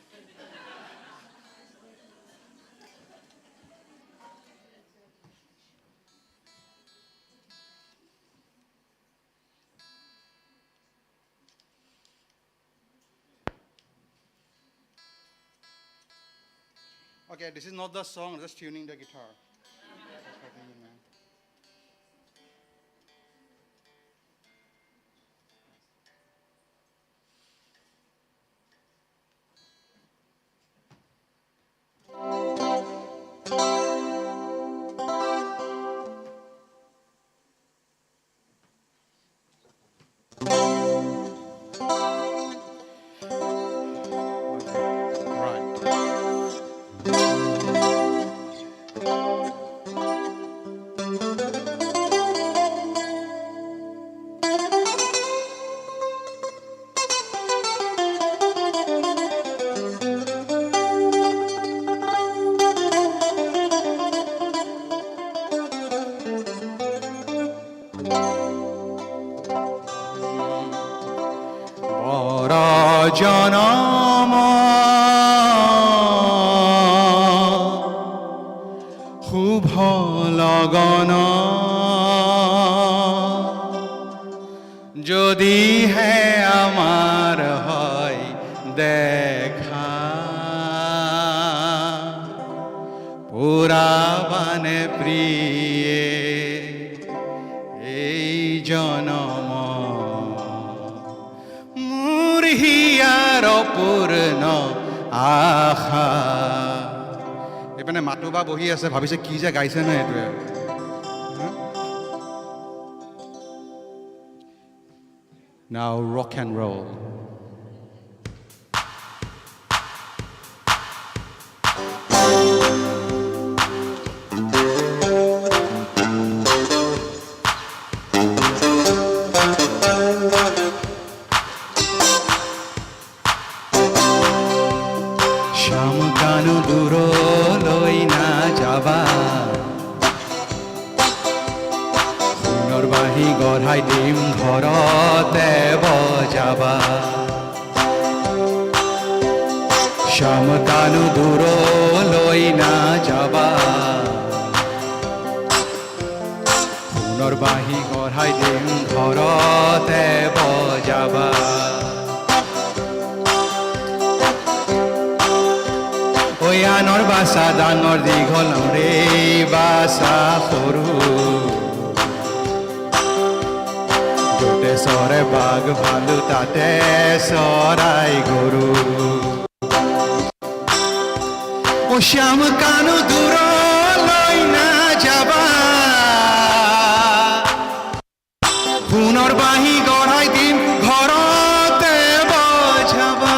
Okay, this is not the song, I'm just tuning the guitar. জনম শুভ লগন যদি হে আমার হয় দেখা পুরাবানে প্রিয়ে এই জনম here পূৰ্ণ আশা এইপিনে মাতুবা বহি আছে ভাবিছে কি যে গাইছে ন এইটোৱে Now rock and roll. গঢ়াই দিম ঘৰতে বজাবা শ্যামকানু দূৰলৈ নাযাবা সোণৰ বাঁহী গঢ়াই দিম ঘৰতে বজাবা ঐ আনৰ বাছা ডাঙৰ দীঘল ৰে বাছা সৰু চৰে বাঘ ভালু তাতে চৰাই গৰু ও শ্যাম কানু দূৰলৈ নাযাবা সোণৰ বাঁহী গঢ়াই দিম ঘৰতে বজাবা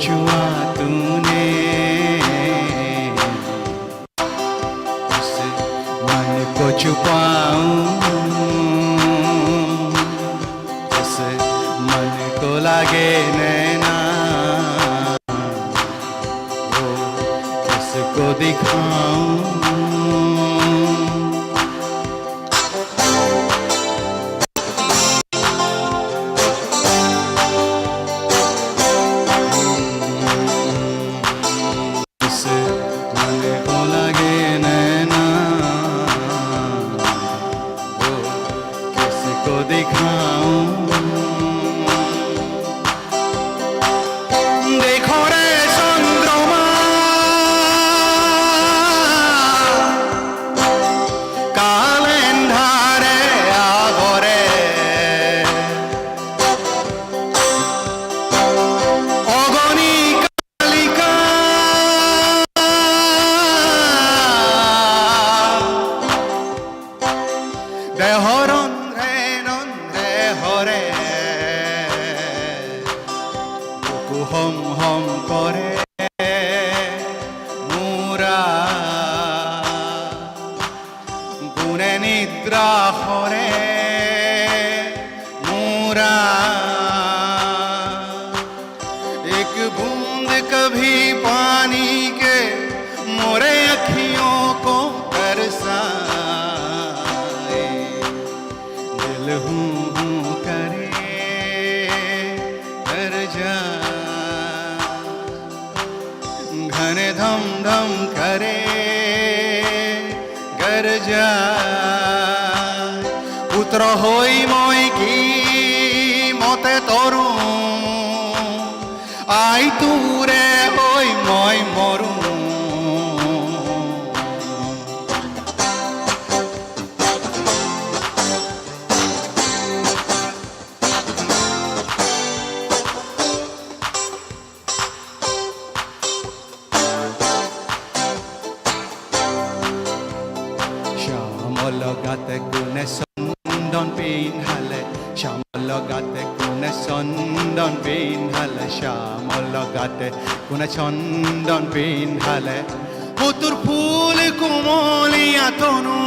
छुआ तूने उस मन को छुपाऊं जिस मन को लागे नैना वो किसको दिखाऊं করে মুরা গুনে নিদ্রা হরে মুরা एक बूंद कभी पानी के मोरे अखियों को तरसाए दिल हूँ करे कर जा घन धम धम करे कर जा पुत्र होई मोई की मोते तोरू আই তুরে হই মই মরু শ্যামল গাতে গুণে চন্দন পিন্ধালে শ্যামল গাতে গুণে চন্দন পিন্ধালে শ্যামল গাতে গুণে চন্দন পিন্ধালে পুতুর ফুল কুমলিয়া তনু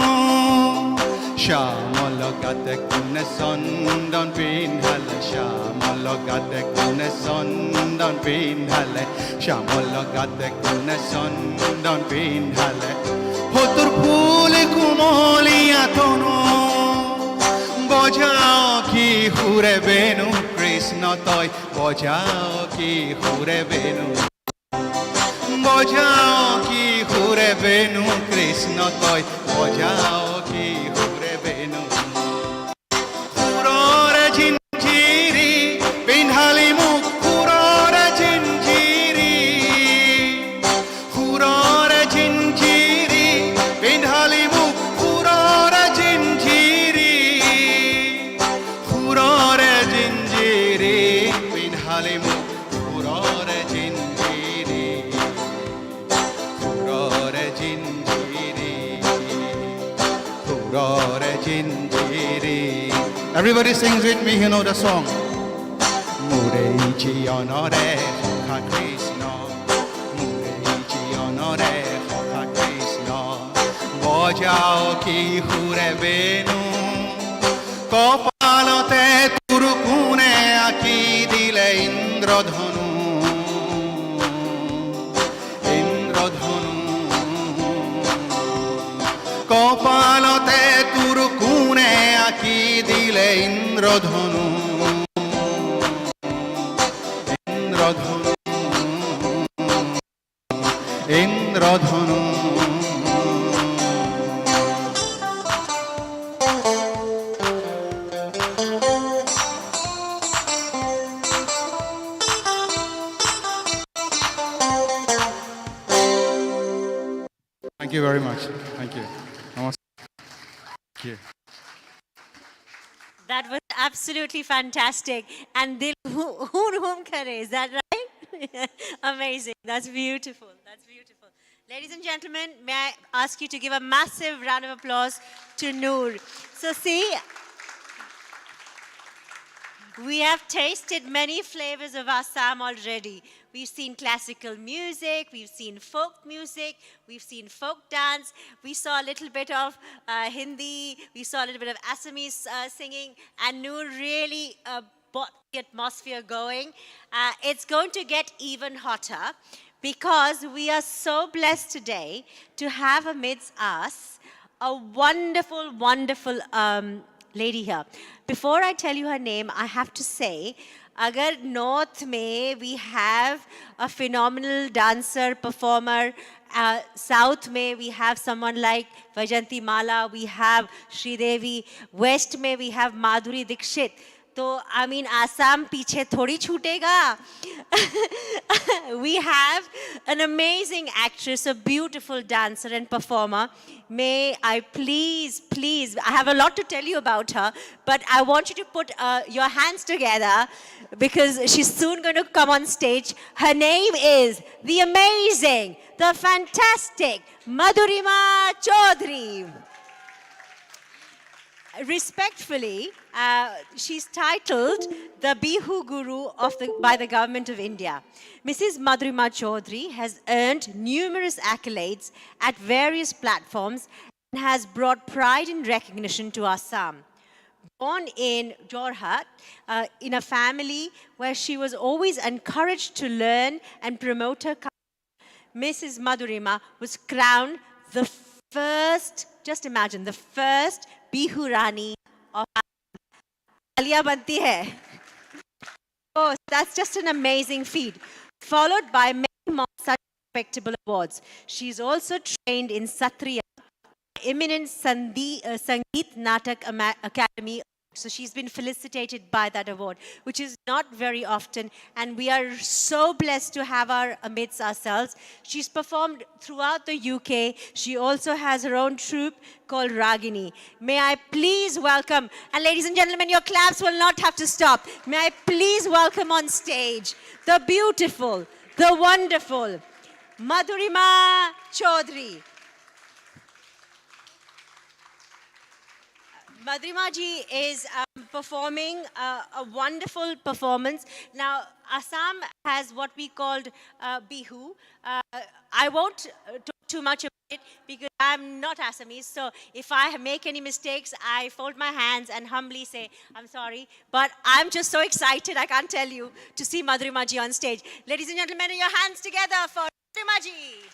শ্যামল গাতে গুণে চন্দন পিন্ধালে শ্যামল গাতে গুণে চন্দন পিন্ধালে শ্যামল গাতে গুণে চন্দন পিন্ধালে পুতুর ফুল কুমলিয়া তনু বজাও কি হুরে বেনু কৃষ্ণ তয় বজাও কি হুরে বেনু বজাও কি হুরে বেনু কৃষ্ণ তয় বজাও কি হুরে বেনু হুররে ঝিঞ্জিরি পিন্ধালি মুখ হুররে ঝিঞ্জিরি হুররে ঝিঞ্জিরি পিন্ধালি মুখ হুররে ঝিঞ্জিরি হুররে ঝিঞ্জিরি পিন্ধালি মুখ হুররে ঝিঞ্জিরি হুররে ঝিঞ্জিরি হুররে ঝিঞ্জিরি Everybody sings with me, you know the song. Mureichi honore Hokha Krishna Mureichi honore Hokha Krishna বজাও কি হুরে বেনু কপালতে তুরকুনে আঁকি দিলে ইন্দ্রধনু ইন্দ্রধনু কপালতে তুরকুনে আঁকি দিলে ইন্দ্রধনু ইন্দ্রধনু ইন্দ্রধনু Thank you very much. Thank you. Namaste. Thank you. That was absolutely fantastic. And dil hum kare, is that right? Amazing. That's beautiful. That's beautiful. Ladies and gentlemen, may I ask you to give a massive round of applause to Noor. So see, we have tasted many flavors of Assam already. We've seen classical music, we've seen folk music, we've seen folk dance, we saw a little bit of Hindi, we saw a little bit of Assamese singing, and Noor really brought the atmosphere going. It's going to get even hotter because we are so blessed today to have amidst us a wonderful, wonderful lady here. Before I tell you her name, I have to say, agar North mein we have a phenomenal dancer, performer, South mein we have someone like Vajanti Mala, we have Sridevi, West mein we have Madhuri Dixit. So, I mean, Assam piche thodi chhutega. We have an amazing actress, a beautiful dancer and performer. May I please, I have a lot to tell you about her, but I want you to put your hands together because she's soon going to come on stage. Her name is the amazing, the fantastic Madhurima Choudhury. respectfully, she's titled the Bihu Guru by the Government of India. Mrs. Madhurima Choudhury has earned numerous accolades at various platforms and has brought pride and recognition to Assam. Born in Jorhat, in a family where she was always encouraged to learn and promote her culture, Mrs. Madhurima was crowned the first, just imagine, the first Bihu Rani of Taaliyan banti hai. Oh, that's just an amazing feat, followed by many more such respectable awards. She's also trained in Satriya, eminent Sangeet Natak Academy. So she's been felicitated by that award, which is not very often. And we are so blessed to have her amidst ourselves. She's performed throughout the UK. She also has her own troupe called Ragini. May I please welcome, and ladies and gentlemen, your claps will not have to stop. May I please welcome on stage the beautiful, the wonderful Madhurima Choudhury. Madhurima ji is performing a wonderful performance. Now, Assam has what we called Bihu. I won't talk too much about it because I'm not Assamese. So if I make any mistakes, I fold my hands and humbly say, I'm sorry. But I'm just so excited, I can't tell you, to see Madhurima ji on stage. Ladies and gentlemen, your hands together for Madhurima ji.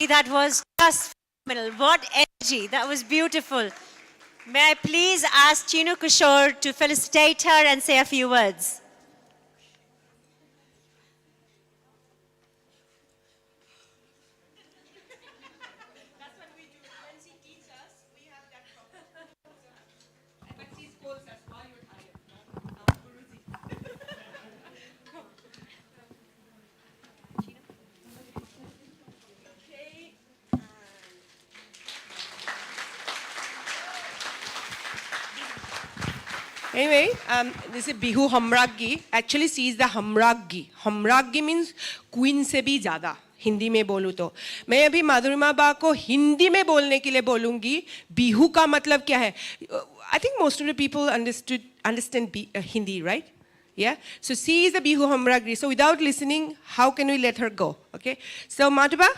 That was just phenomenal. What energy. That was beautiful. May I please ask Chinnu Kishore to felicitate her and say a few words? Anyway, this is Bihu Hamraggi. Actually, she is the Hamraggi. Hamraggi means queen se bhi ज़्यादा. हिंदी में बोलूँ तो मैं अभी माधुरिमा बा को हिंदी में बोलने के लिए बोलूँगी बिहू का मतलब क्या है I think most of the people understand Hindi, right? Yeah? So she is the Bihu Hamraggi. So without listening, how can we let her go? Okay? So Madhuba,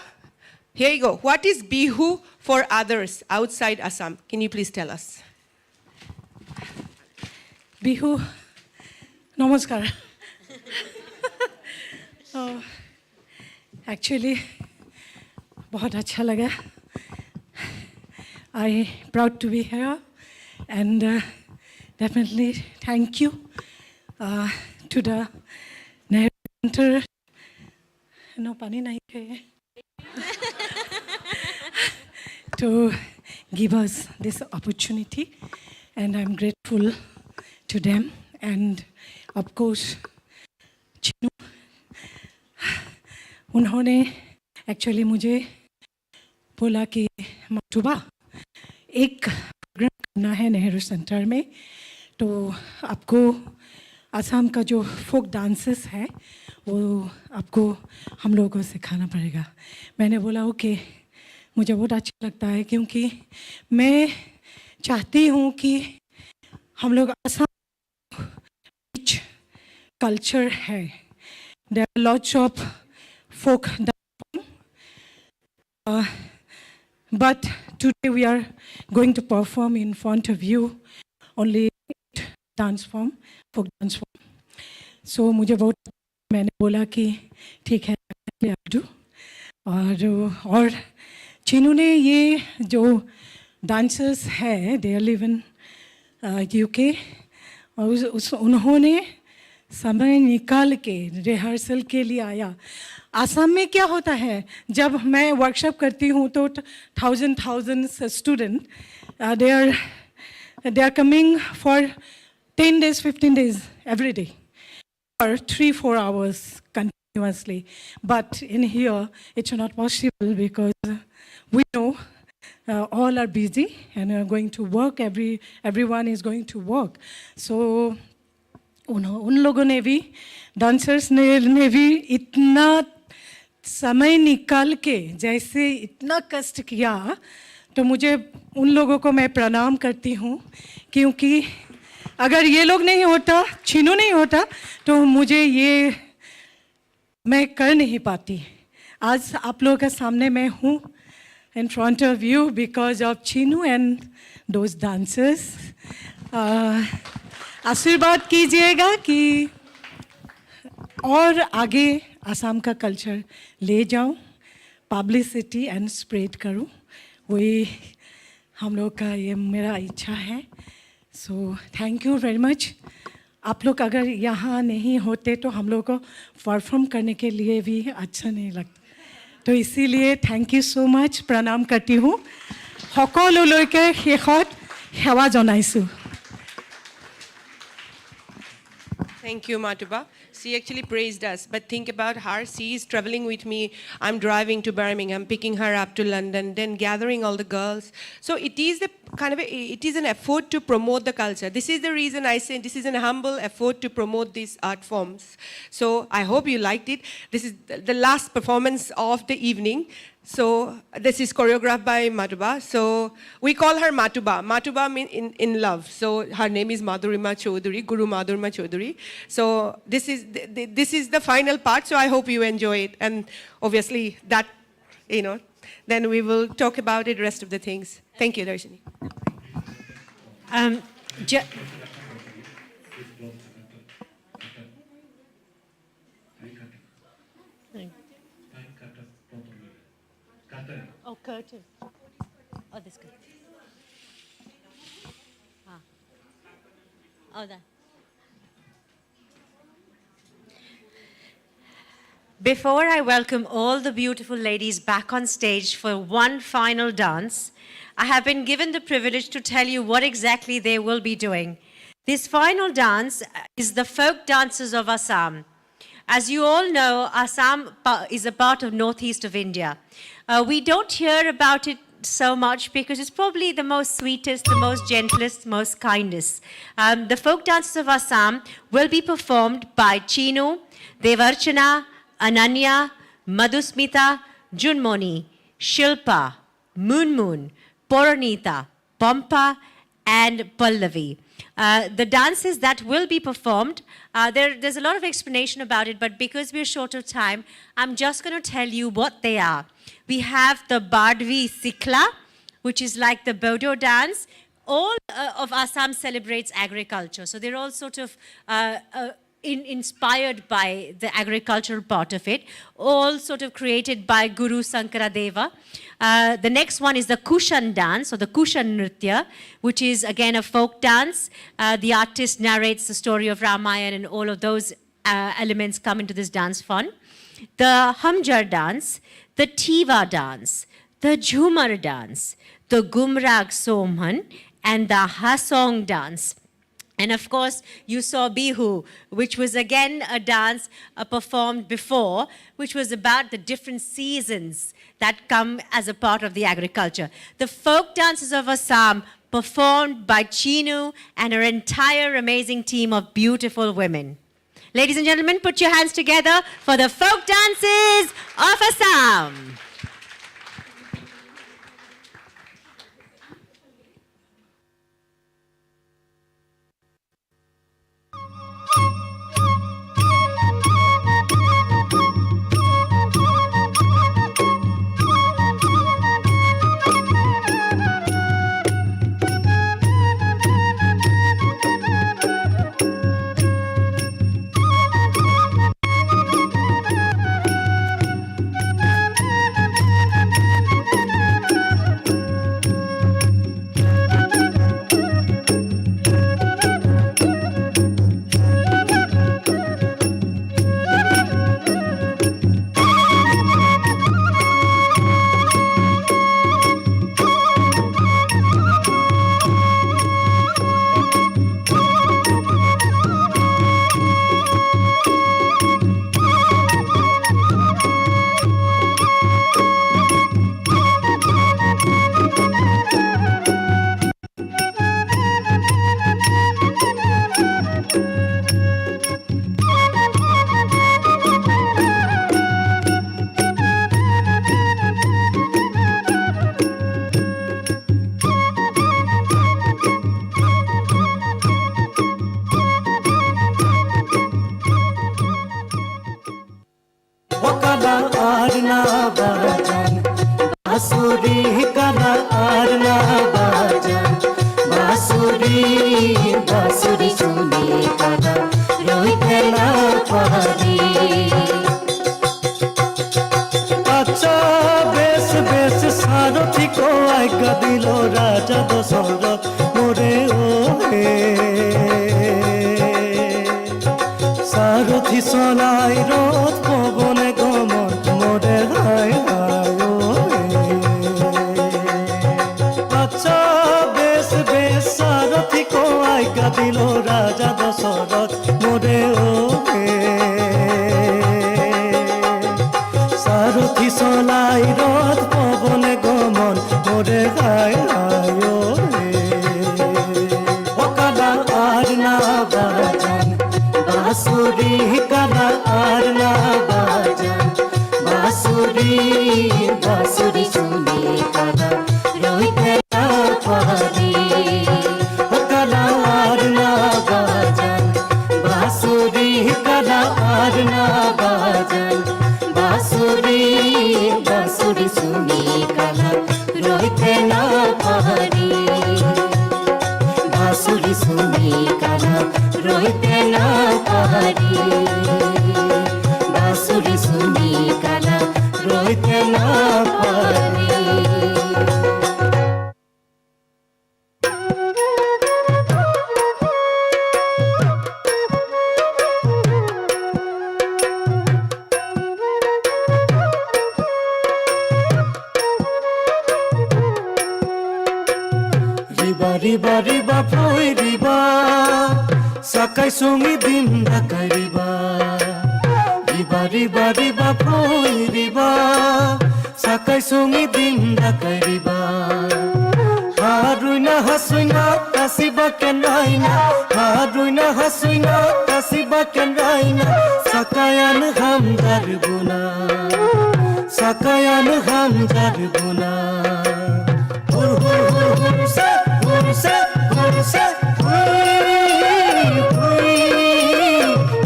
here you go. What is Bihu for others outside Assam? Can you please tell us? Bihu, namaskar. Actually, बहुत अच्छा लगा. I proud to be here and definitely thank you to the Nehru Center. No pani nahi hai. To give us this opportunity, and I'm grateful to them. And of course, Chinnu, उन्होंने actually मुझे बोला कि मधुबा एक programme करना है Nehru centre में, तो आपको असम का जो फोक डांसेस है वो आपको हम लोगों को सिखाना पड़ेगा. मैंने बोला ओके, मुझे बहुत अच्छा लगता है क्योंकि मैं चाहती हूँ कि हम लोग असम रिच कल्चर है. There are lots of folk dance, but today we are going to perform in front of you only dance form, folk dance form. So मुझे बहुत मैंने बोला कि ठीक है आप do और चिन्नू ने ये जो dancers है they live in UK और उन्होंने समय निकाल के रिहर्सल के लिए आया. आसाम में क्या होता है जब मैं वर्कशॉप करती हूँ तो thousands student they are coming for 10 days 15 days every day for 3-4 hours continuously, but in here it's not possible because we know all are busy and are going to work, everyone is going to work. So उन लोगों ने भी dancers ने भी इतना समय निकाल के जैसे इतना कष्ट किया, तो मुझे उन लोगों को मैं प्रणाम करती हूँ क्योंकि अगर ये लोग नहीं होता, चिन्नू नहीं होता, तो मुझे ये मैं कर नहीं पाती. आज आप लोगों के सामने मैं हूँ in front of you because of Chinnu and those dancers. आशीर्वाद कीजिएगा कि और आगे असम का कल्चर ले जाऊं, पब्लिसिटी एंड स्प्रेड करूं, वही हम लोग का ये मेरा इच्छा है. So thank you very much. आप लोग अगर यहाँ नहीं होते तो हम लोग को परफॉर्म करने के लिए भी अच्छा नहीं लगता, तो इसीलिए थैंक यू सो मच. प्रणाम करती हूँ. সকলোলৈকে শেষত সেৱা জনাইছোঁ. Thank you, Madhuba. She actually praised us, but think about her. She is traveling with me. I'm driving to Birmingham, picking her up to London, then gathering all the girls. So it is it is an effort to promote the culture. This is the reason I say this is an humble effort to promote these art forms. So I hope you liked it. This is the last performance of the evening. So this is choreographed by Madhuba. So we call her Matuba. Matuba means in love. So her name is Madhurima Choudhury, Guru Madhurima Choudhury. So this is the final part. So I hope you enjoy it. And obviously that, then we will talk about it, rest of the things. Thank you, Darshini. curtain. Oh, this curtain. Oh, that. Before I welcome all the beautiful ladies back on stage for one final dance, I have been given the privilege to tell you what exactly they will be doing. This final dance is the folk dances of Assam. As you all know, Assam is a part of northeast of India. We don't hear about it so much because it's probably the most sweetest, the most gentlest, most kindest. The folk dances of Assam will be performed by Chinnu, Devarchana, Ananya, Madhusmita, Junmoni, Shilpa, Moon, Poranita, Pampa, and Pallavi. The dances that will be performed, there's a lot of explanation about it, but because we're short of time, I'm just going to tell you what they are. We have the Badvi Sikla, which is like the Bodo dance. All of Assam celebrates agriculture, so they're all sort of inspired by the agricultural part of it, all sort of created by Guru Sankaradeva. The next one is the Kushan dance, or the Kushan Nritya, which is again a folk dance. The artist narrates the story of Ramayana, and all of those elements come into this dance form. The Hamjar dance, the Tiwa dance, the Jhumur dance, the GumRag Somhan, and the Hazong dance. And of course, you saw Bihu, which was again a dance performed before, which was about the different seasons that come as a part of the agriculture. The folk dances of Assam performed by Chinnu and her entire amazing team of beautiful women. Ladies and gentlemen, put your hands together for the folk dances of Assam. Rohit na pahari riba riba poi riba sakai sungi dinda kariba riba riba riba poi riba sakai sungi dinda kariba haruina hasuina kasiba kenaina haruina hasuina kasiba kenaina sakayan hamdar guna sakayan hamdar guna hur hur hur hur se hui hui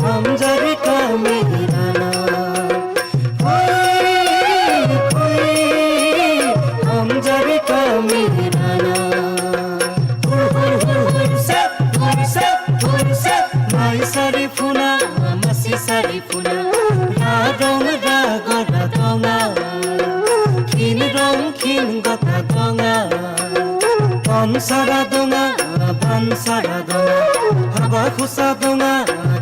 hamdar ka mehrana hui hui hamdar ka mehrana hur hur hur se mai sari funa masi sari funa radong ragora donga kin rong kin gota donga bansara donga haba khusa donga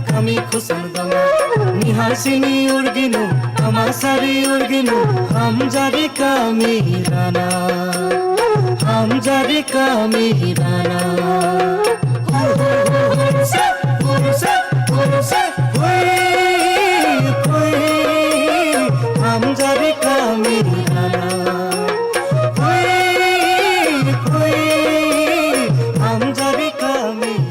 kami khusan donga nihar sini urginu amasari urginu hamjari ka mehrana hamjari ka mehrana hamjari ka mehrana hamjari ka mehrana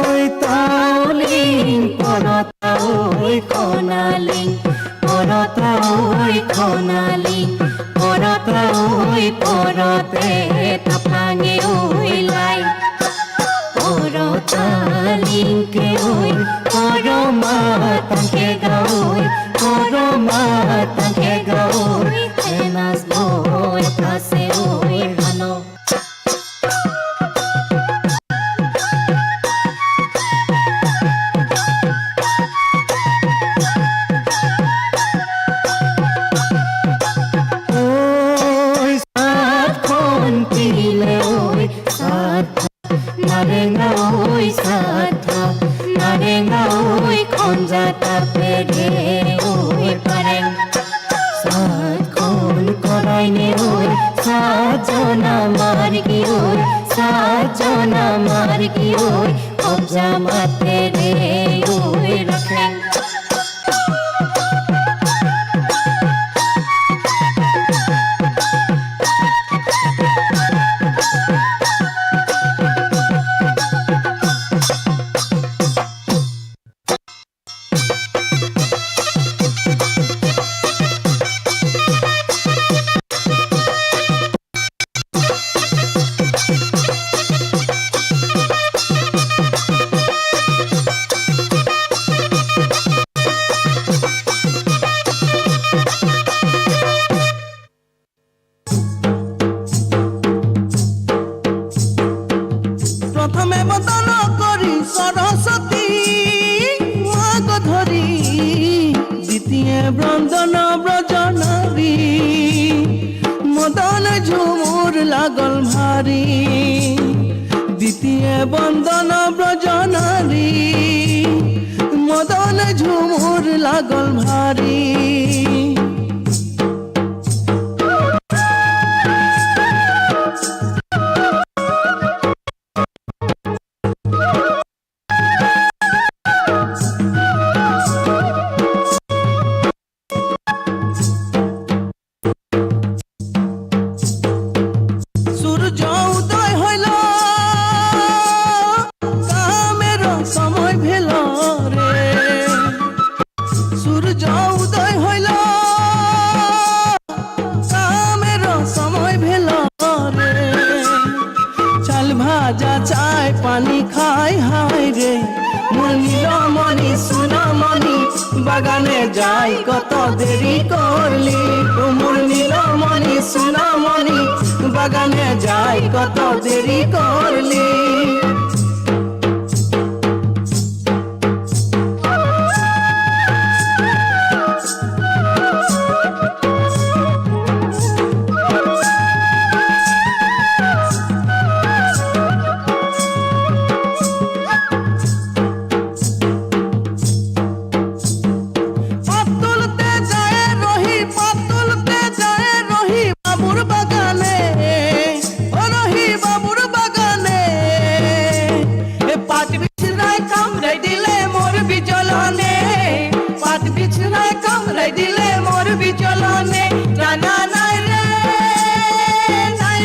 oi tauling porota oi konaling porota oi konaling porota oi porote tapange oi lai porota lingke oi poroma tanke gaoi poroma tanke gaoi enas boy kase oi hano narenga oi satha narenga oi khonja tapere oi pareng sat khon koraine oi sajona margi oi obja matere oi rakhen প্রথমে বদন করি সরস্বতী মাগ ধরি দ্বিতীয় বন্দন ব্রজনারী মদন ঝুমুর লাগল ভারী দ্বিতীয় বন্দন ব্রজনারী মদন ঝুমুর লাগল ভারী পানি খাই হাই রে মোর নীলমণি সোনামণি বাগানে যাই কত দেরি করলি মোর নীলমণি সোনামণি বাগানে যাই কত দেরি করলি উৰাই দিলে মোৰ বিচলনে জানা নাই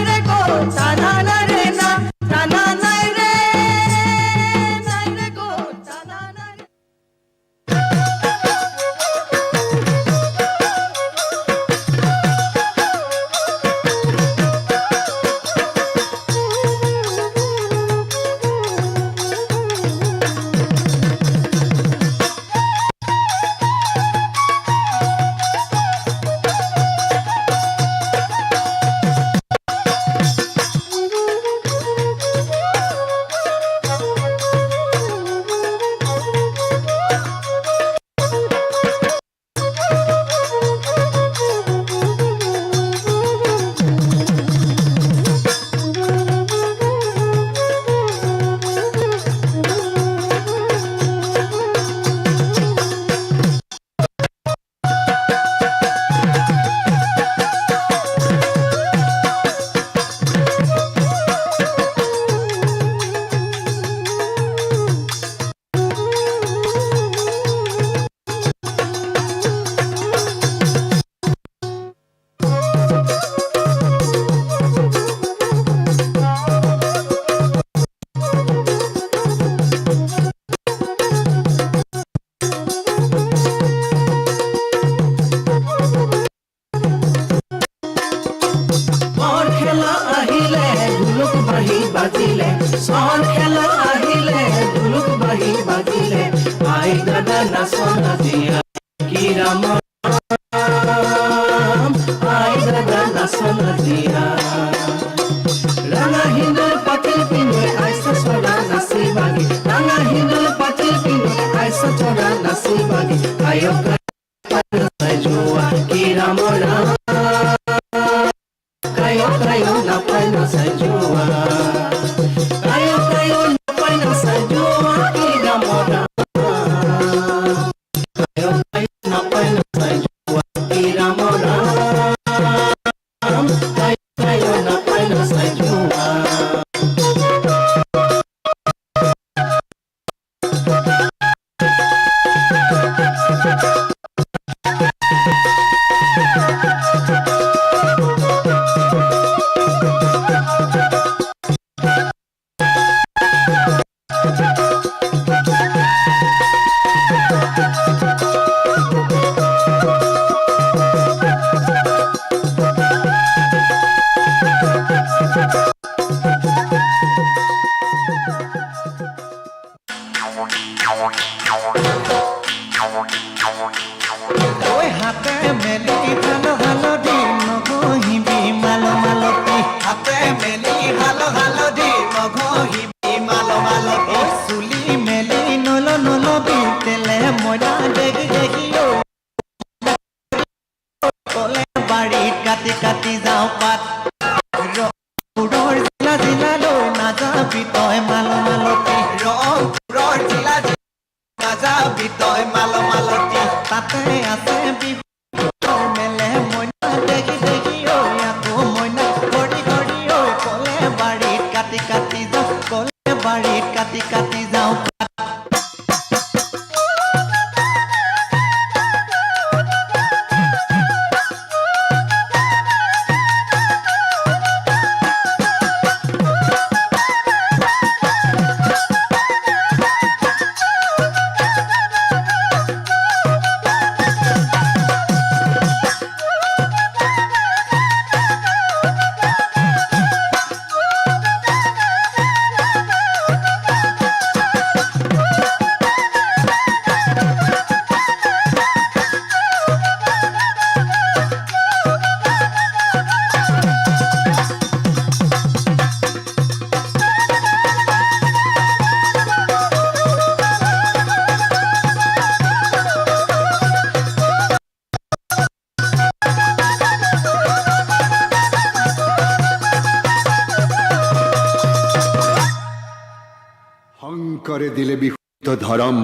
ৰে গো জানা নাই ৰে না জানা নাই ৰে গো জানা নাই ৰে করে দিলে বিহুত ধরম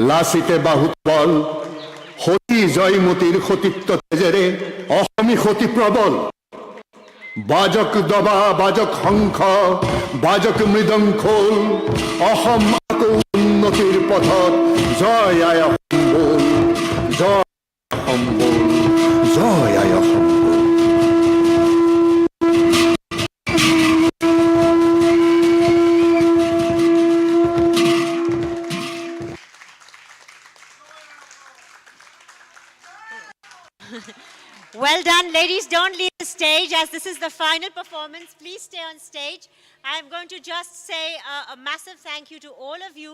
লাসিতে বাহুত বল হতি জয়মতির সতীত্ব তেজেরে অসমী সতী প্রবল বাজক দবা বাজক শংখ বাজক মৃদংখোল অসম আকৌ উন্নতিৰ পথত জয় আই অসম বল জয় অসম সম্বল জয় আয়া সম্বল Well done. Ladies, don't leave the stage as this is the final performance. Please stay on stage. I'm going to just say a massive thank you to all of you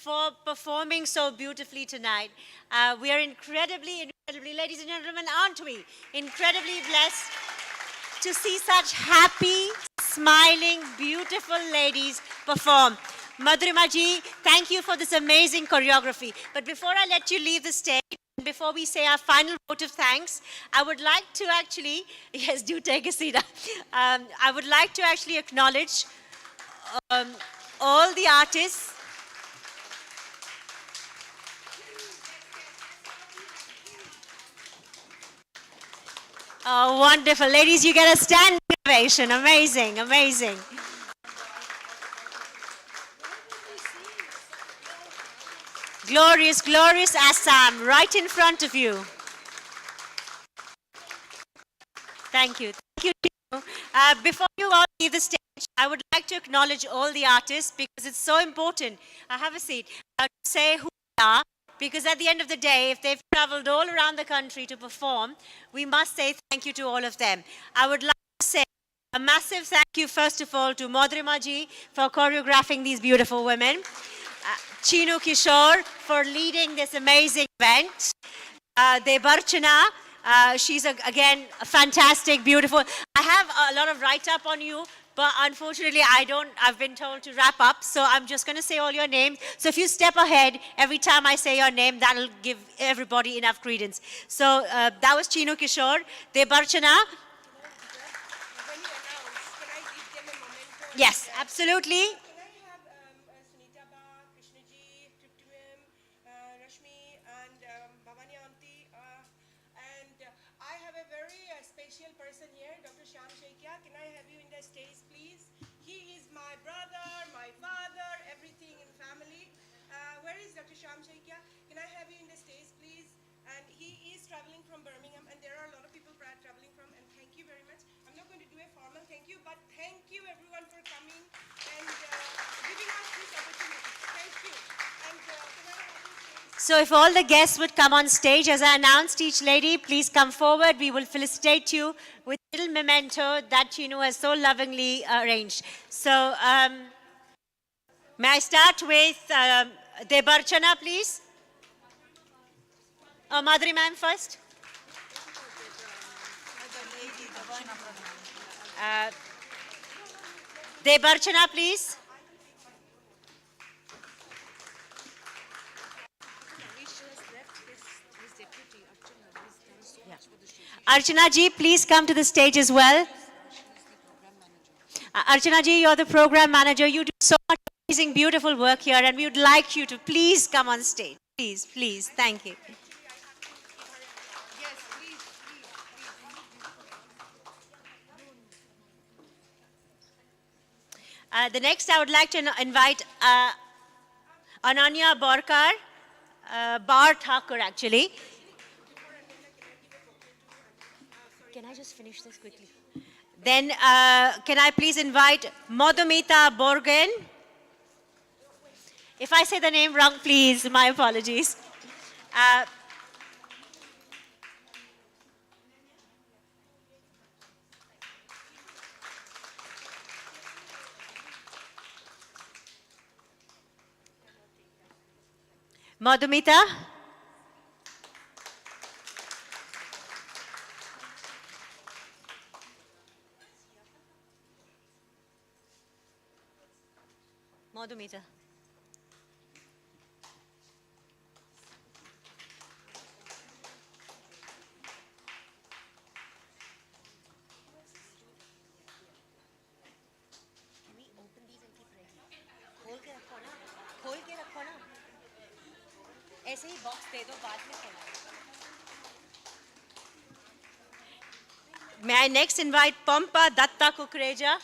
for performing so beautifully tonight. We are incredibly, ladies and gentlemen, aren't we? Incredibly blessed to see such happy, smiling, beautiful ladies perform. Madhurima ji, thank you for this amazing choreography. But before I let you leave the stage, before we say our final vote of thanks, I would like to actually, yes, do take a seat. I would like to actually acknowledge all the artists. Oh, wonderful. Ladies, you get a standing ovation. Amazing, amazing. Glorious, glorious Assam, right in front of you. Thank you. Thank you. Before you all leave the stage, I would like to acknowledge all the artists because it's so important. Have a seat. To say who they are, because at the end of the day, if they've traveled all around the country to perform, we must say thank you to all of them. I would like to say a massive thank you, first of all, to Madhurima ji for choreographing these beautiful women. Chinnu Kishore for leading this amazing event. Debarchana, she's again fantastic, beautiful. I have a lot of write-up on you, but unfortunately I've been told to wrap up, so I'm just going to say all your names. So if you step ahead every time I say your name, that'll give everybody enough credence. So that was Chinnu Kishore. Debarchana. Yes, absolutely. Can I have you in the stage, please? He is my brother, my father, everything in family. Where is Dr. Sham Shaikia? Can I have you in the stage, please? And he is traveling from Birmingham, and there are a lot of people traveling from, and thank you very much. I'm not going to do a formal thank you, but thank you everyone for coming and giving us this opportunity. Thank you. And can I have you stage? So if all the guests would come on stage, as I announced each lady, please come forward. We will felicitate you with a little memento that Chinnu has so lovingly arranged. So may I start with Debarchana, please? Madhuri ma'am first. Debarchana, please. Archana ji, please come to the stage as well. Archana ji, you're the program manager. You do so much amazing, beautiful work here, and we would like you to please come on stage. Please, please. Thank you. The next, I would like to invite Ananya Borkar, Bar Thakur actually. Can I just finish this quickly? Then can I please invite Madhumita Borgen? If I say the name wrong, please, my apologies. Madhumita? Madhumita. Can we open these and keep ready? खोल के रखो ना, खोल के रखो ना. ऐसे ही box दे दो, बाद में खोलना. May I next invite Pampa Datta Kukreja?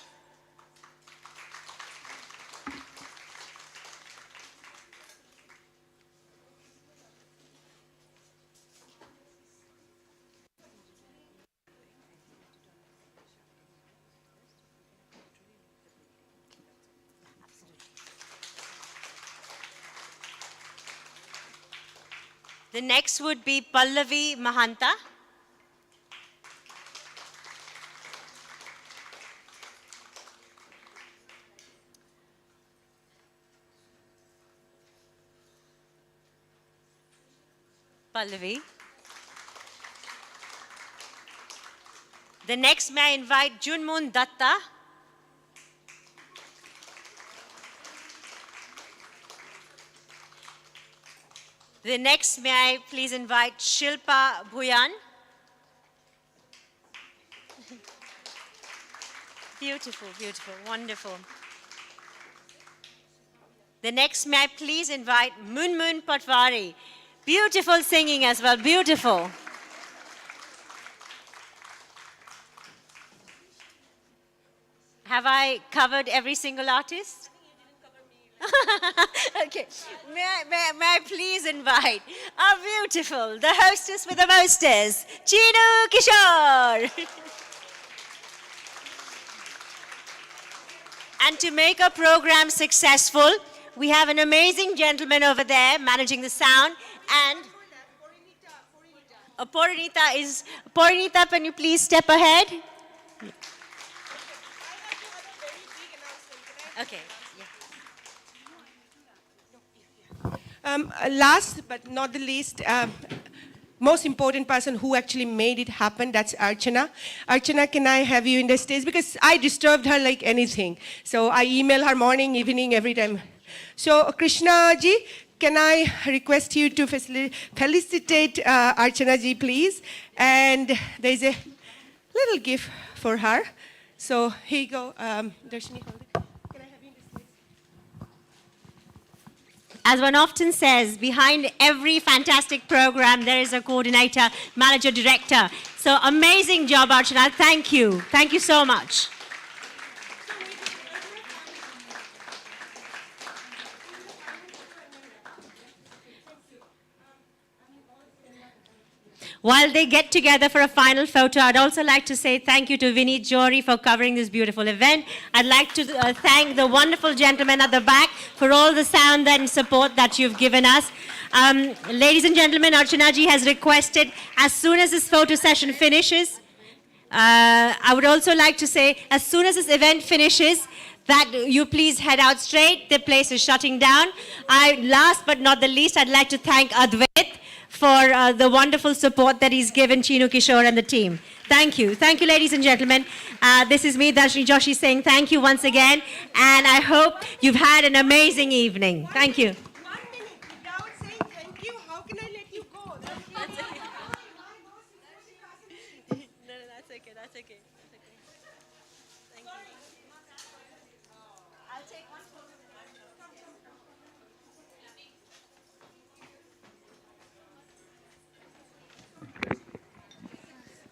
The next would be Pallavi Mahanta. Pallavi. The next, may I invite Jhumur Datta. The next, may I please invite Shilpa Bhuyan. Beautiful, beautiful, wonderful. The next, may I please invite Munmun Patwari. Beautiful singing as well, beautiful. Have I covered every single artist? Okay. May I please invite our beautiful, the hostess with the mostest, Chinnu Kishore. And to make our program successful, we have an amazing gentleman over there managing the sound. And Porinita, can you please step ahead? Okay. Last but not the least, most important person who actually made it happen, that's Archana. Archana, can I have you in the stage? Because I disturbed her like anything. So I email her morning, evening, every time. So Krishna ji, can I request you to felicitate Archana ji, please? And there's a little gift for her. So here you go. Darshini, hold it. As one often says, behind every fantastic program, there is a coordinator, manager, director. So amazing job, Archana. Thank you. Thank you so much. While they get together for a final photo, I'd also like to say thank you to Vineet Johri for covering this beautiful event. I'd like to thank the wonderful gentleman at the back for all the sound and support that you've given us. Ladies and gentlemen, Archana ji has requested, as soon as this photo session finishes, I would also like to say, as soon as this event finishes, that you please head out straight. The place is shutting down. Last but not the least, I'd like to thank Advait for the wonderful support that he's given Chinnu Kishore and the team. Thank you. Thank you, ladies and gentlemen. This is me, Darshini Joshi, saying thank you once again. And I hope you've had an amazing evening. Thank you.